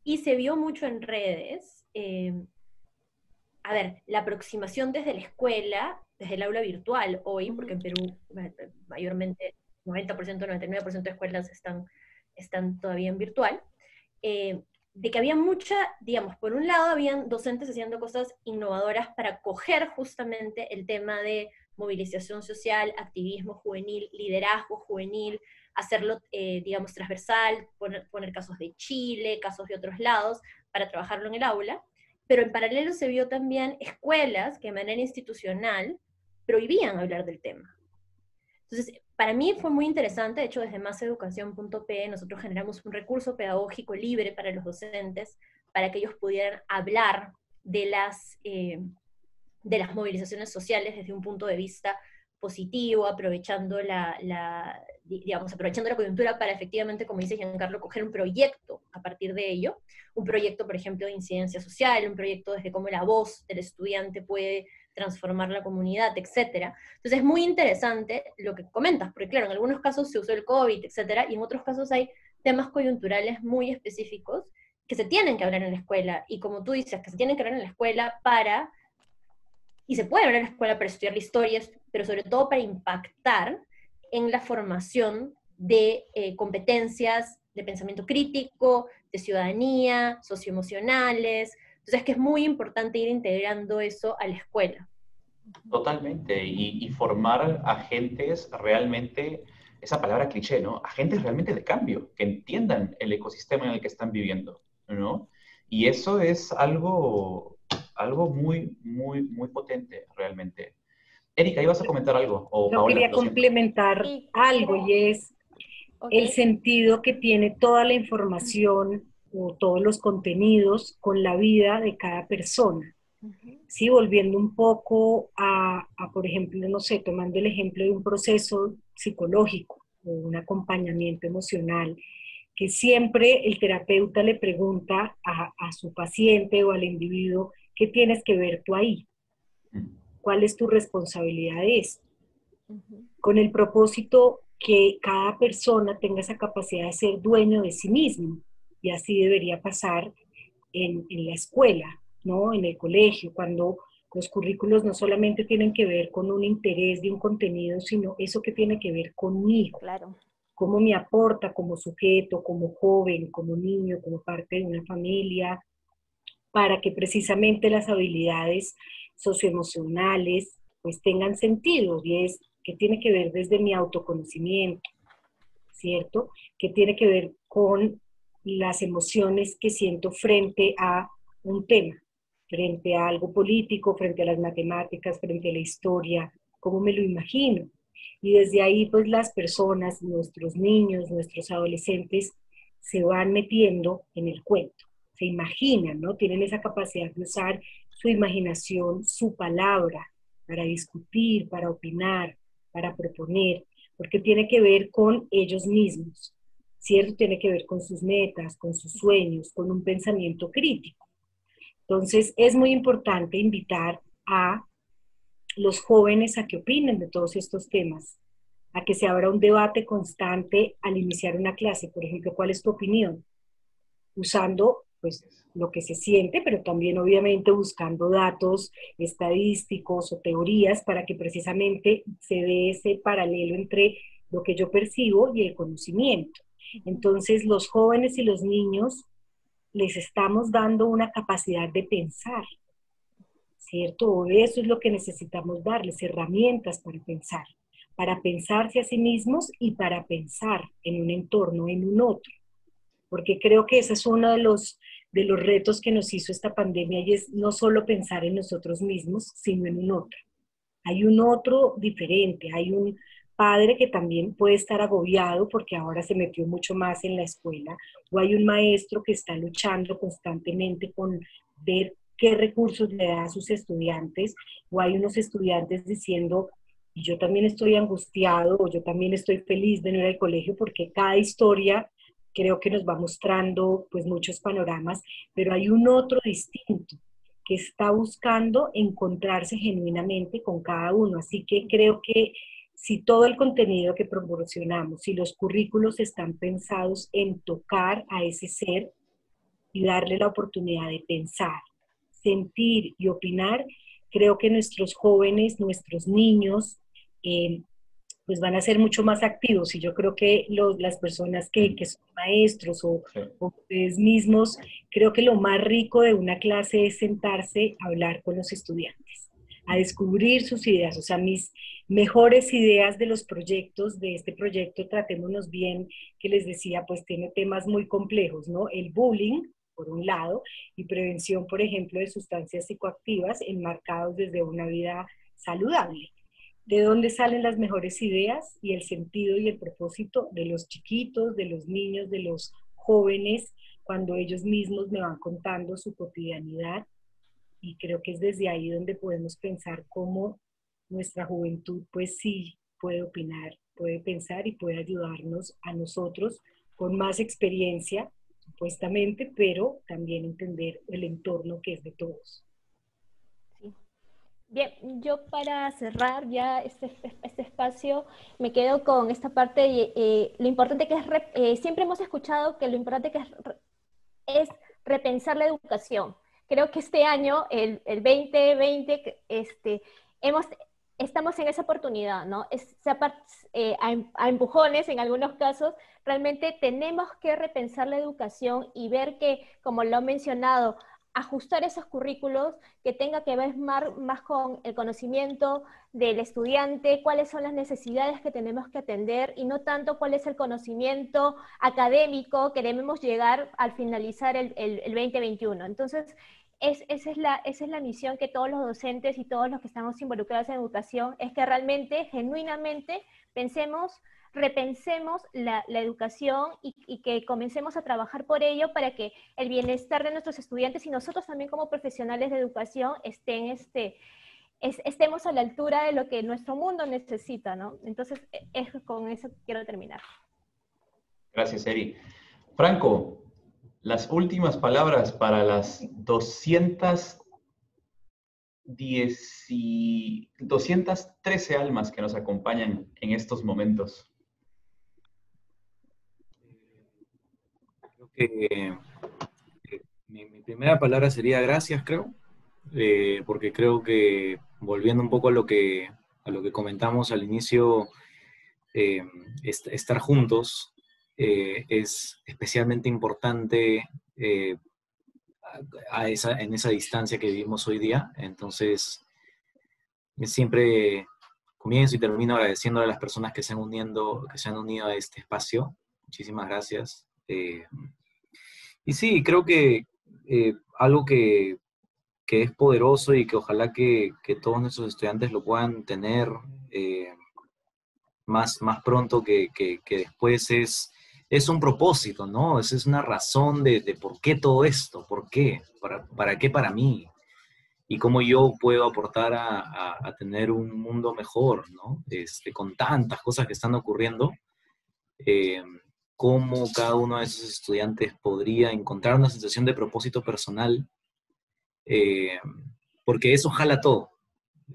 y se vio mucho en redes, a ver, la aproximación desde la escuela, desde el aula virtual hoy, porque en Perú mayormente 90%, 99% de escuelas están todavía en virtual, de que había mucha, digamos, por un lado habían docentes haciendo cosas innovadoras para coger justamente el tema de movilización social, activismo juvenil, liderazgo juvenil, hacerlo, digamos, transversal, poner casos de Chile, casos de otros lados, para trabajarlo en el aula, pero en paralelo se vio también escuelas que de manera institucional prohibían hablar del tema. Entonces, para mí fue muy interesante. De hecho, desde maseducación.pe nosotros generamos un recurso pedagógico libre para los docentes, para que ellos pudieran hablar de las movilizaciones sociales desde un punto de vista positivo, aprovechando aprovechando la coyuntura para efectivamente, como dice Giancarlo, coger un proyecto a partir de ello, un proyecto, por ejemplo, de incidencia social, un proyecto desde cómo la voz del estudiante puede transformar la comunidad, etcétera. Entonces es muy interesante lo que comentas, porque claro, en algunos casos se usó el COVID, etcétera, y en otros casos hay temas coyunturales muy específicos que se tienen que hablar en la escuela, y como tú dices, que se tienen que hablar en la escuela y se puede hablar en la escuela para estudiar la historia, pero sobre todo para impactar en la formación de competencias de pensamiento crítico, de ciudadanía, socioemocionales. Entonces es que es muy importante ir integrando eso a la escuela. Totalmente, y formar agentes realmente, esa palabra cliché, ¿no? Agentes realmente de cambio, que entiendan el ecosistema en el que están viviendo, ¿no? Y eso es algo muy potente, realmente. Erika, ¿ibas a comentar algo? O Yo Paola, quería complementar algo, y es el sentido que tiene toda la información o todos los contenidos con la vida de cada persona. Sí, volviendo un poco a, por ejemplo, no sé, tomando el ejemplo de un proceso psicológico o un acompañamiento emocional, que siempre el terapeuta le pregunta a su paciente o al individuo: ¿qué tienes que ver tú ahí? ¿Cuál es tu responsabilidad de esto? Con el propósito que cada persona tenga esa capacidad de ser dueño de sí mismo, y así debería pasar en la escuela, ¿no? En el colegio, cuando los currículos no solamente tienen que ver con un interés de un contenido, sino eso que tiene que ver conmigo. Claro. Cómo me aporta como sujeto, como joven, como niño, como parte de una familia, para que precisamente las habilidades socioemocionales pues tengan sentido, y es que tiene que ver desde mi autoconocimiento, ¿cierto? Que tiene que ver con las emociones que siento frente a un tema, frente a algo político, frente a las matemáticas, frente a la historia, cómo me lo imagino. Y desde ahí pues las personas, nuestros niños, nuestros adolescentes, se van metiendo en el cuento, se imaginan, ¿no? Tienen esa capacidad de usar su imaginación, su palabra, para discutir, para opinar, para proponer, porque tiene que ver con ellos mismos, ¿cierto? Tiene que ver con sus metas, con sus sueños, con un pensamiento crítico. Entonces es muy importante invitar a los jóvenes a que opinen de todos estos temas, a que se abra un debate constante al iniciar una clase. Por ejemplo, ¿cuál es tu opinión? Usando pues lo que se siente, pero también obviamente buscando datos estadísticos o teorías para que precisamente se dé ese paralelo entre lo que yo percibo y el conocimiento. Entonces, los jóvenes y los niños les estamos dando una capacidad de pensar, ¿cierto? Eso es lo que necesitamos darles, herramientas para pensarse a sí mismos y para pensar en un entorno, en un otro. Porque creo que ese es uno de los retos que nos hizo esta pandemia, y es no solo pensar en nosotros mismos, sino en un otro. Hay un otro diferente, hay un padre que también puede estar agobiado porque ahora se metió mucho más en la escuela, o hay un maestro que está luchando constantemente con ver qué recursos le da a sus estudiantes, o hay unos estudiantes diciendo, y yo también estoy angustiado, o yo también estoy feliz de no ir al colegio, porque cada historia creo que nos va mostrando pues muchos panoramas, pero hay un otro distinto que está buscando encontrarse genuinamente con cada uno. Así que creo que si todo el contenido que proporcionamos, si los currículos están pensados en tocar a ese ser y darle la oportunidad de pensar, sentir y opinar, creo que nuestros jóvenes, nuestros niños, pues van a ser mucho más activos, y yo creo que las personas que son maestros o ustedes mismos, creo que lo más rico de una clase es sentarse a hablar con los estudiantes, a descubrir sus ideas. O sea, mis mejores ideas de los proyectos, de este proyecto Tratémonos Bien, que les decía, pues tiene temas muy complejos, ¿no? El bullying, por un lado, y prevención, por ejemplo, de sustancias psicoactivas enmarcados desde una vida saludable. ¿De dónde salen las mejores ideas y el sentido y el propósito? De los chiquitos, de los niños, de los jóvenes, cuando ellos mismos me van contando su cotidianidad. Y creo que es desde ahí donde podemos pensar cómo nuestra juventud pues sí puede opinar, puede pensar y puede ayudarnos a nosotros con más experiencia, supuestamente, pero también entender el entorno que es de todos. Bien, yo para cerrar ya este espacio me quedo con esta parte de lo importante que es, siempre hemos escuchado que lo importante que es repensar la educación. Creo que este año, el 2020, estamos en esa oportunidad, ¿no? A empujones en algunos casos, realmente tenemos que repensar la educación y ver que, como lo he mencionado, ajustar esos currículos que tenga que ver más con el conocimiento del estudiante, cuáles son las necesidades que tenemos que atender y no tanto cuál es el conocimiento académico que debemos llegar al finalizar el 2021. Entonces, esa es la misión que todos los docentes y todos los que estamos involucrados en educación, es que realmente, genuinamente, repensemos la educación y que comencemos a trabajar por ello para que el bienestar de nuestros estudiantes y nosotros también como profesionales de educación estemos a la altura de lo que nuestro mundo necesita, ¿no? Entonces, con eso quiero terminar. Gracias, Eri. Franco, las últimas palabras para las 213 almas que nos acompañan en estos momentos. Mi primera palabra sería gracias, creo, porque creo que, volviendo un poco a lo que comentamos al inicio, estar juntos es especialmente importante en esa distancia que vivimos hoy día. Entonces, siempre comienzo y termino agradeciendo a las personas que se han unido a este espacio. Muchísimas gracias. Y sí, creo que algo que es poderoso y que ojalá que todos nuestros estudiantes lo puedan tener más pronto que después es un propósito, ¿no? Es una razón de por qué todo esto, por qué, para qué para mí, y cómo yo puedo aportar a tener un mundo mejor, ¿no? Con tantas cosas que están ocurriendo, cómo cada uno de esos estudiantes podría encontrar una sensación de propósito personal, porque eso jala todo,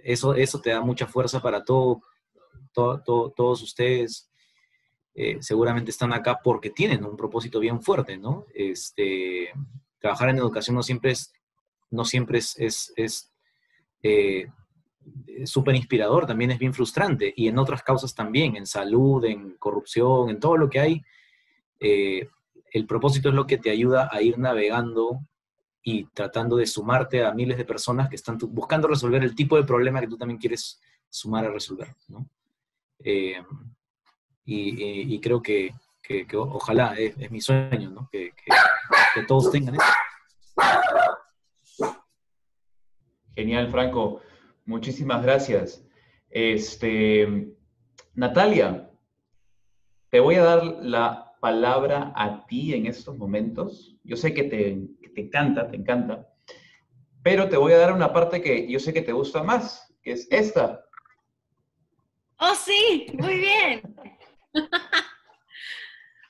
eso te da mucha fuerza para todos ustedes. Seguramente están acá porque tienen un propósito bien fuerte, ¿no? trabajar en educación no siempre es súper inspirador, también es bien frustrante, y en otras causas también, en salud, en corrupción, en todo lo que hay, el propósito es lo que te ayuda a ir navegando y tratando de sumarte a miles de personas que están buscando resolver el tipo de problema que tú también quieres sumar a resolver, ¿no? Y creo que ojalá, es mi sueño, ¿no? Que todos tengan eso. Genial, Franco. Muchísimas gracias. Natalia, te voy a dar la palabra a ti en estos momentos. Yo sé que te encanta, pero te voy a dar una parte que yo sé que te gusta más, que es esta. ¡Oh, sí! Muy bien.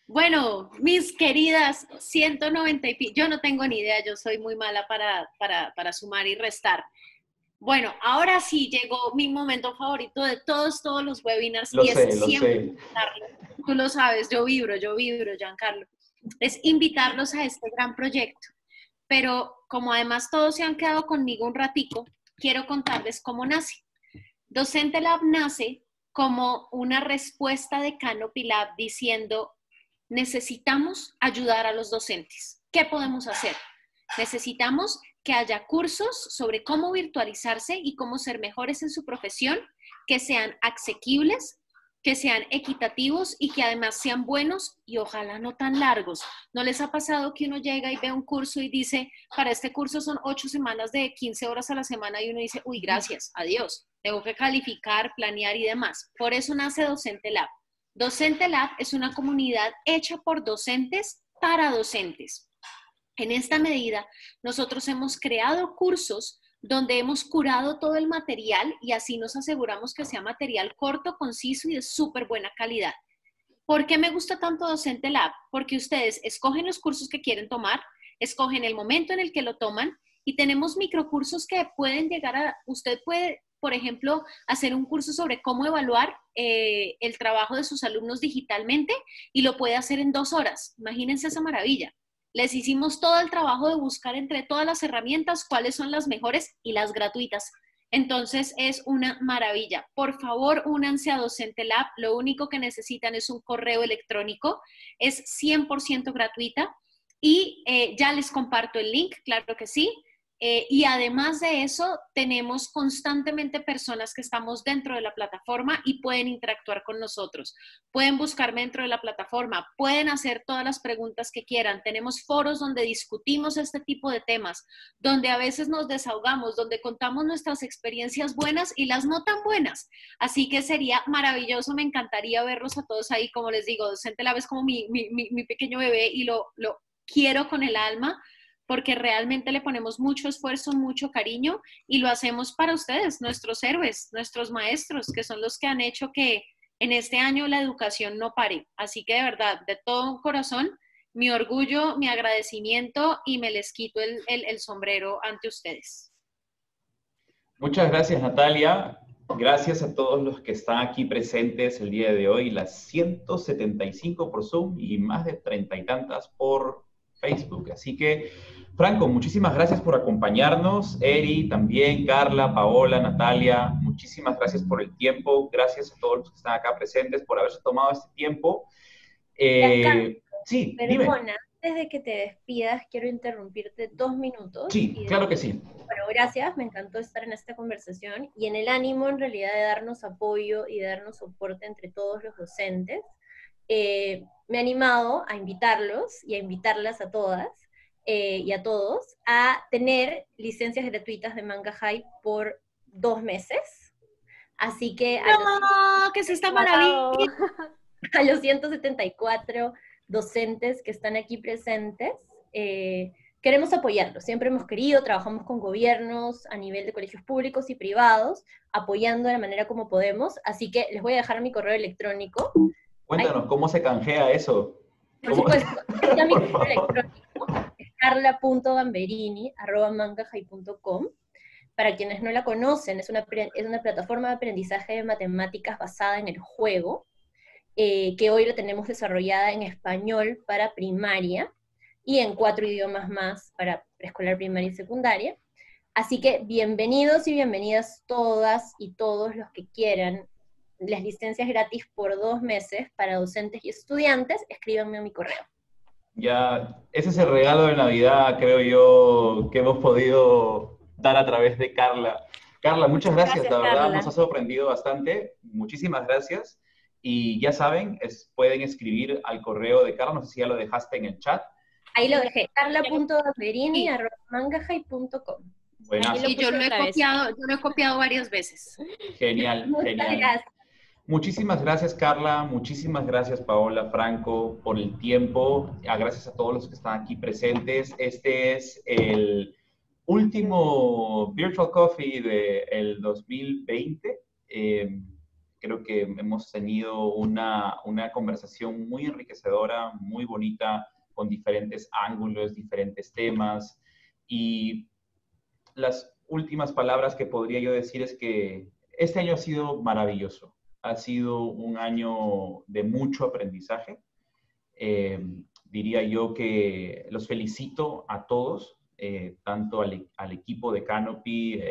Bueno, mis queridas 190 y yo no tengo ni idea, yo soy muy mala para sumar y restar. Bueno, ahora sí llegó mi momento favorito de todos los webinars. Lo y sé, es lo siempre sé. invitarlos. Tú lo sabes, yo vibro, Giancarlo. Es invitarlos a este gran proyecto. Pero como además todos se han quedado conmigo un ratico, quiero contarles cómo nace. Docente Lab nace como una respuesta de Canopy Lab diciendo, necesitamos ayudar a los docentes. ¿Qué podemos hacer? Necesitamos que haya cursos sobre cómo virtualizarse y cómo ser mejores en su profesión, que sean asequibles, que sean equitativos y que además sean buenos y ojalá no tan largos. ¿No les ha pasado que uno llega y ve un curso y dice, para este curso son 8 semanas de 15 horas a la semana y uno dice, uy, gracias, adiós, tengo que calificar, planear y demás? Por eso nace Docente Lab. Docente Lab es una comunidad hecha por docentes para docentes. En esta medida, nosotros hemos creado cursos donde hemos curado todo el material y así nos aseguramos que sea material corto, conciso y de súper buena calidad. ¿Por qué me gusta tanto Docente Lab? Porque ustedes escogen los cursos que quieren tomar, escogen el momento en el que lo toman y tenemos microcursos que pueden llegar a, usted puede, por ejemplo, hacer un curso sobre cómo evaluar el trabajo de sus alumnos digitalmente y lo puede hacer en 2 horas. Imagínense esa maravilla. Les hicimos todo el trabajo de buscar entre todas las herramientas cuáles son las mejores y las gratuitas. Entonces es una maravilla. Por favor, únanse a Docente Lab. Lo único que necesitan es un correo electrónico. Es 100% gratuita. Y ya les comparto el link, claro que sí. Y además de eso, tenemos constantemente personas que estamos dentro de la plataforma y pueden interactuar con nosotros. Pueden buscarme dentro de la plataforma, pueden hacer todas las preguntas que quieran. Tenemos foros donde discutimos este tipo de temas, donde a veces nos desahogamos, donde contamos nuestras experiencias buenas y las no tan buenas. Así que sería maravilloso, me encantaría verlos a todos ahí. Como les digo, Docente Lab es como mi pequeño bebé y lo quiero con el alma, porque realmente le ponemos mucho esfuerzo, mucho cariño y lo hacemos para ustedes, nuestros héroes, nuestros maestros, que son los que han hecho que en este año la educación no pare. Así que de verdad, de todo corazón, mi orgullo, mi agradecimiento y me les quito el sombrero ante ustedes. Muchas gracias, Natalia. Gracias a todos los que están aquí presentes el día de hoy, las 175 por Zoom y más de 30 y tantas por Facebook. Así que, Franco, muchísimas gracias por acompañarnos. Eri, también, Carla, Paola, Natalia, muchísimas gracias por el tiempo. Gracias a todos los que están acá presentes por haberse tomado este tiempo. Sí, perdona, dime. Antes de que te despidas, quiero interrumpirte 2 minutos. Sí, claro que sí. Bueno, gracias, me encantó estar en esta conversación y en el ánimo, en realidad, de darnos apoyo y de darnos soporte entre todos los docentes. Me he animado a invitarlos y a invitarlas a todas y a todos a tener licencias gratuitas de Manga High por 2 meses. Así que que es esta maravilla. A los 174 docentes que están aquí presentes, queremos apoyarlos. Siempre hemos querido, trabajamos con gobiernos a nivel de colegios públicos y privados, apoyando de la manera como podemos. Así que les voy a dejar mi correo electrónico. Cuéntanos, ¿cómo se canjea eso? Por supuesto, ya mi correo electrónico es carla.gamberini@mangahigh.com. Para quienes no la conocen, es una plataforma de aprendizaje de matemáticas basada en el juego, que hoy la tenemos desarrollada en español para primaria. y en 4 idiomas más para preescolar, primaria y secundaria. Así que bienvenidos y bienvenidas todas y todos los que quieran las licencias gratis por 2 meses para docentes y estudiantes. Escríbanme a mi correo. Ya, ese es el regalo de Navidad, creo yo, que hemos podido dar a través de Carla. Carla, muchas gracias, la verdad, Carla. nos ha sorprendido bastante. Muchísimas gracias. Y ya saben, pueden escribir al correo de Carla, no sé si ya lo dejaste en el chat. Ahí lo dejé, carla.gamberini@mangahay.com. Buenas. Y yo lo he copiado varias veces. Genial, Muchas genial. gracias. Muchísimas gracias, Carla. Muchísimas gracias, Paola, Franco, por el tiempo. Gracias a todos los que están aquí presentes. Este es el último Virtual Coffee del 2020. Creo que hemos tenido una conversación muy enriquecedora, muy bonita, con diferentes ángulos, diferentes temas. Y las últimas palabras que podría yo decir es que este año ha sido maravilloso. Ha sido un año de mucho aprendizaje. Diría yo que los felicito a todos, tanto al equipo de Canopy,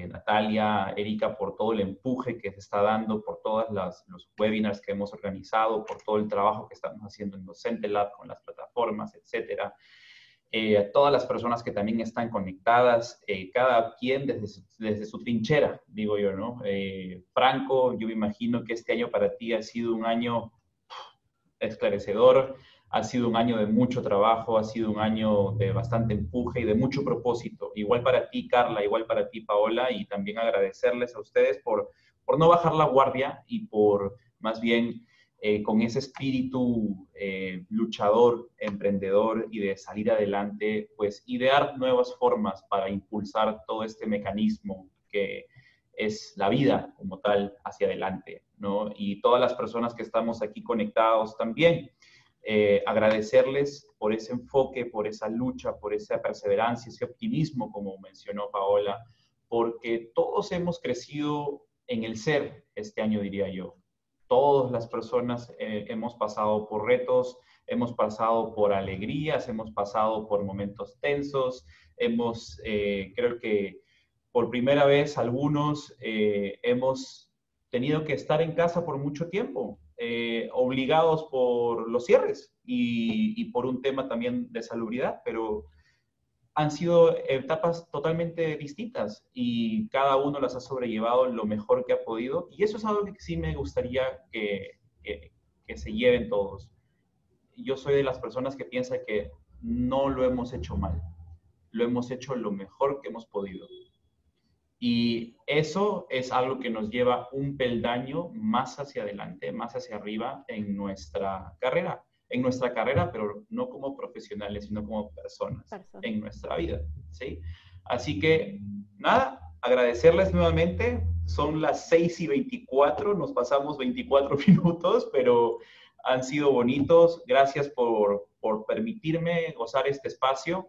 Natalia, Erika, por todo el empuje que se está dando, por todos los webinars que hemos organizado, por todo el trabajo que estamos haciendo en Docente Lab con las plataformas, etcétera. A todas las personas que también están conectadas, cada quien desde su trinchera, digo yo, ¿no? Franco, yo me imagino que este año para ti ha sido un año esclarecedor, ha sido un año de mucho trabajo, ha sido un año de bastante empuje y de mucho propósito. Igual para ti, Carla, igual para ti, Paola, y también agradecerles a ustedes por no bajar la guardia y por más bien con ese espíritu luchador, emprendedor y de salir adelante, pues idear nuevas formas para impulsar todo este mecanismo que es la vida como tal hacia adelante, ¿no? Y todas las personas que estamos aquí conectados también, agradecerles por ese enfoque, por esa lucha, por esa perseverancia, ese optimismo, como mencionó Paola, porque todos hemos crecido en el ser este año, diría yo. Todas las personas hemos pasado por retos, hemos pasado por alegrías, hemos pasado por momentos tensos, creo que por primera vez algunos hemos tenido que estar en casa por mucho tiempo, obligados por los cierres y por un tema también de salubridad, pero han sido etapas totalmente distintas y cada uno las ha sobrellevado lo mejor que ha podido. Y eso es algo que sí me gustaría que se lleven todos. Yo soy de las personas que piensa que no lo hemos hecho mal. Lo hemos hecho lo mejor que hemos podido. Y eso es algo que nos lleva un peldaño más hacia adelante, más hacia arriba en nuestra carrera. En nuestra carrera, pero no como profesionales, sino como personas en nuestra vida, ¿sí? Así que, nada, agradecerles nuevamente. Son las 6:24, nos pasamos 24 minutos, pero han sido bonitos. Gracias por permitirme gozar este espacio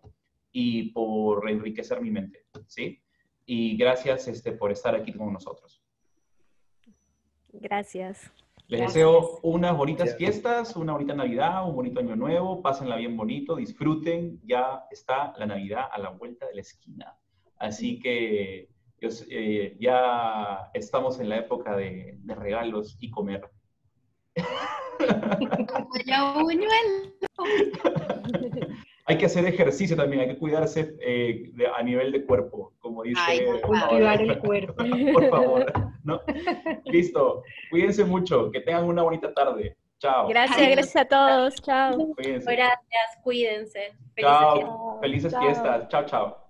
y por enriquecer mi mente, ¿sí? Y gracias por estar aquí con nosotros. Gracias. Les deseo unas bonitas fiestas, una bonita Navidad, un bonito Año Nuevo, pásenla bien bonito, disfruten, ya está la Navidad a la vuelta de la esquina. Así que ya estamos en la época de regalos y comer. Ya buñuelo. Hay que hacer ejercicio también, hay que cuidarse a nivel de cuerpo, como dice. Cultivar el cuerpo. Por favor, ¿no? Listo, cuídense mucho, que tengan una bonita tarde. Chao. Gracias a todos. Chao. Cuídense. Gracias, cuídense. Chao, felices fiestas. Chao, chao.